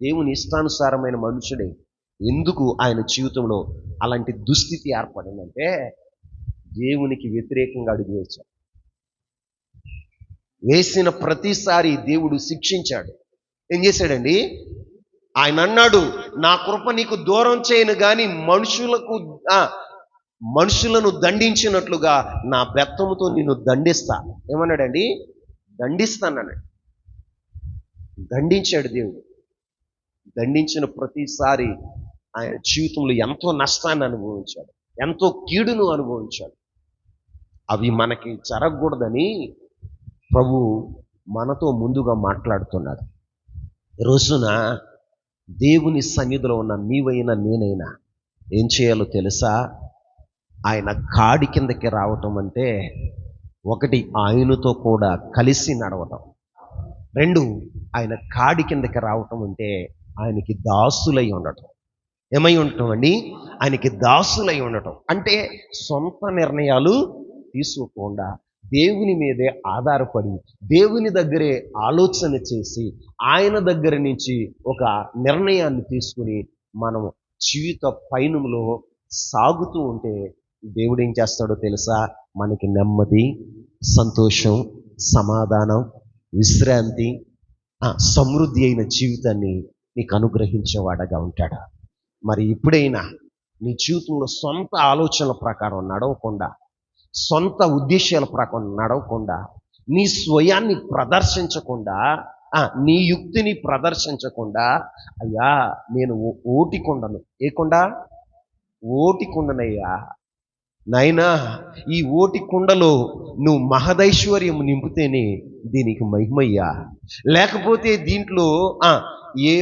దేవుని ఇష్టానుసారమైన మనుషుడే. ఎందుకు ఆయన జీవితంలో అలాంటి దుస్థితి ఏర్పడిందంటే దేవునికి వ్యతిరేకంగా అడుగు వేశాడు. వేసిన ప్రతిసారి దేవుడు శిక్షించాడు. ఏం చేశాడండి? ఆయన అన్నాడు, నా కృప నీకు దూరం చేయను కానీ మనుషులను దండించినట్లుగా నా బెత్తముతో నిన్ను దండిస్తా. ఏమన్నాడండి? దండిస్తానన్నాడు. దండించాడు దేవుడు. దండించిన ప్రతిసారి ఆయన జీవితంలో ఎంతో నష్టాన్ని అనుభవించాడు, ఎంతో కీడును అనుభవించాడు. అవి మనకి జరగకూడదని ప్రభు మనతో ముందుగా మాట్లాడుతున్నాడు. ఈ రోజున దేవుని సన్నిధిలో ఉన్న నీవైనా నేనైనా ఏం చేయాలో తెలుసా? ఆయన కాడి కిందకి రావటం అంటే, ఒకటి, ఆయనతో కూడా కలిసి నడవటం. రెండు, ఆయన కాడి కిందకి రావటం అంటే ఆయనకి దాసులై ఉండటం. ఏమై ఉండటం అండి? ఆయనకి దాసులై ఉండటం అంటే సొంత నిర్ణయాలు తీసుకోకుండా దేవుని మీదే ఆధారపడి దేవుని దగ్గరే ఆలోచన చేసి ఆయన దగ్గర నుంచి ఒక నిర్ణయాన్ని తీసుకుని మనం జీవిత పయనంలో సాగుతూ ఉంటే దేవుడు ఏం చేస్తాడో తెలుసా? మనకి నెమ్మది, సంతోషం, సమాధానం, విశ్రాంతి, సమృద్ధి అయిన జీవితాన్ని నీకు అనుగ్రహించేవాడగా ఉంటాడు. మరి ఇప్పుడైనా నీ జీవితంలో సొంత ఆలోచనల ప్రకారం నడవకుండా, సొంత ఉద్దేశాల ప్రకారం నడవకుండా, నీ స్వయాన్ని ప్రదర్శించకుండా, నీ యుక్తిని ప్రదర్శించకుండా, అయ్యా నేను ఓటికొండను. ఏ కొండ? ఓటికొండనయ్యా నాయనా, ఈ ఓటి కుండలో నువ్వు మహదైశ్వర్యం నింపితేనే దీనికి మహిమయ్యా, లేకపోతే దీంట్లో ఏ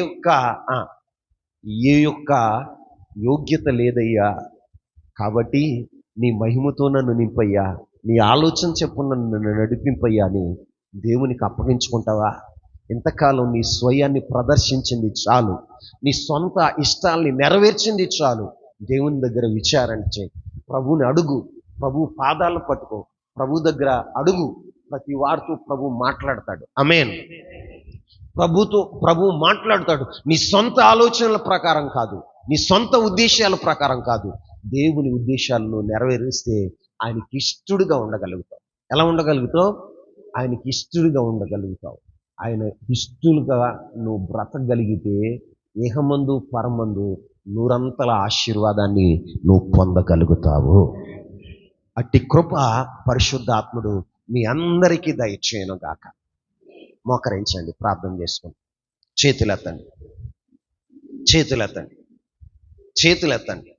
యొక్క యోగ్యత లేదయ్యా. కాబట్టి నీ మహిమతో నన్ను నింపయ్యా, నీ ఆలోచన చెప్పు నన్ను నడిపింపయ్యా అని దేవునికి అప్పగించుకుంటావా? ఇంతకాలం నీ స్వయాన్ని ప్రదర్శించింది చాలు, నీ సొంత ఇష్టాల్ని నెరవేర్చింది చాలు. దేవుని దగ్గర విచారణ చేయి, ప్రభువుని అడుగు, ప్రభు పాదాలను పట్టుకో, ప్రభు దగ్గర అడుగు. ప్రతి వారితో ప్రభు మాట్లాడతాడు. ఆమేన్. ప్రభు మాట్లాడతాడు. నీ సొంత ఆలోచనల ప్రకారం కాదు, నీ సొంత ఉద్దేశాల ప్రకారం కాదు, దేవుని ఉద్దేశాలను నెరవేరిస్తే ఆయనకి ఇష్టడుగా ఉండగలుగుతావు. ఎలా ఉండగలుగుతావు? ఆయనకి ఇష్టడుగా ఉండగలుగుతావు. ఆయన ఇష్టలుగా నువ్వు బ్రతకగలిగితే ఇహమందు పరమందు నూరంతల ఆశీర్వాదాన్ని నువ్వు పొందగలుగుతావు. అట్టి కృప పరిశుద్ధాత్ముడు మీ అందరికీ దయచేయను గాక. మోకరించండి, ప్రార్థన చేసుకోండి. చేతులెత్తండి, చేతులెత్తండి, చేతులెత్తండి.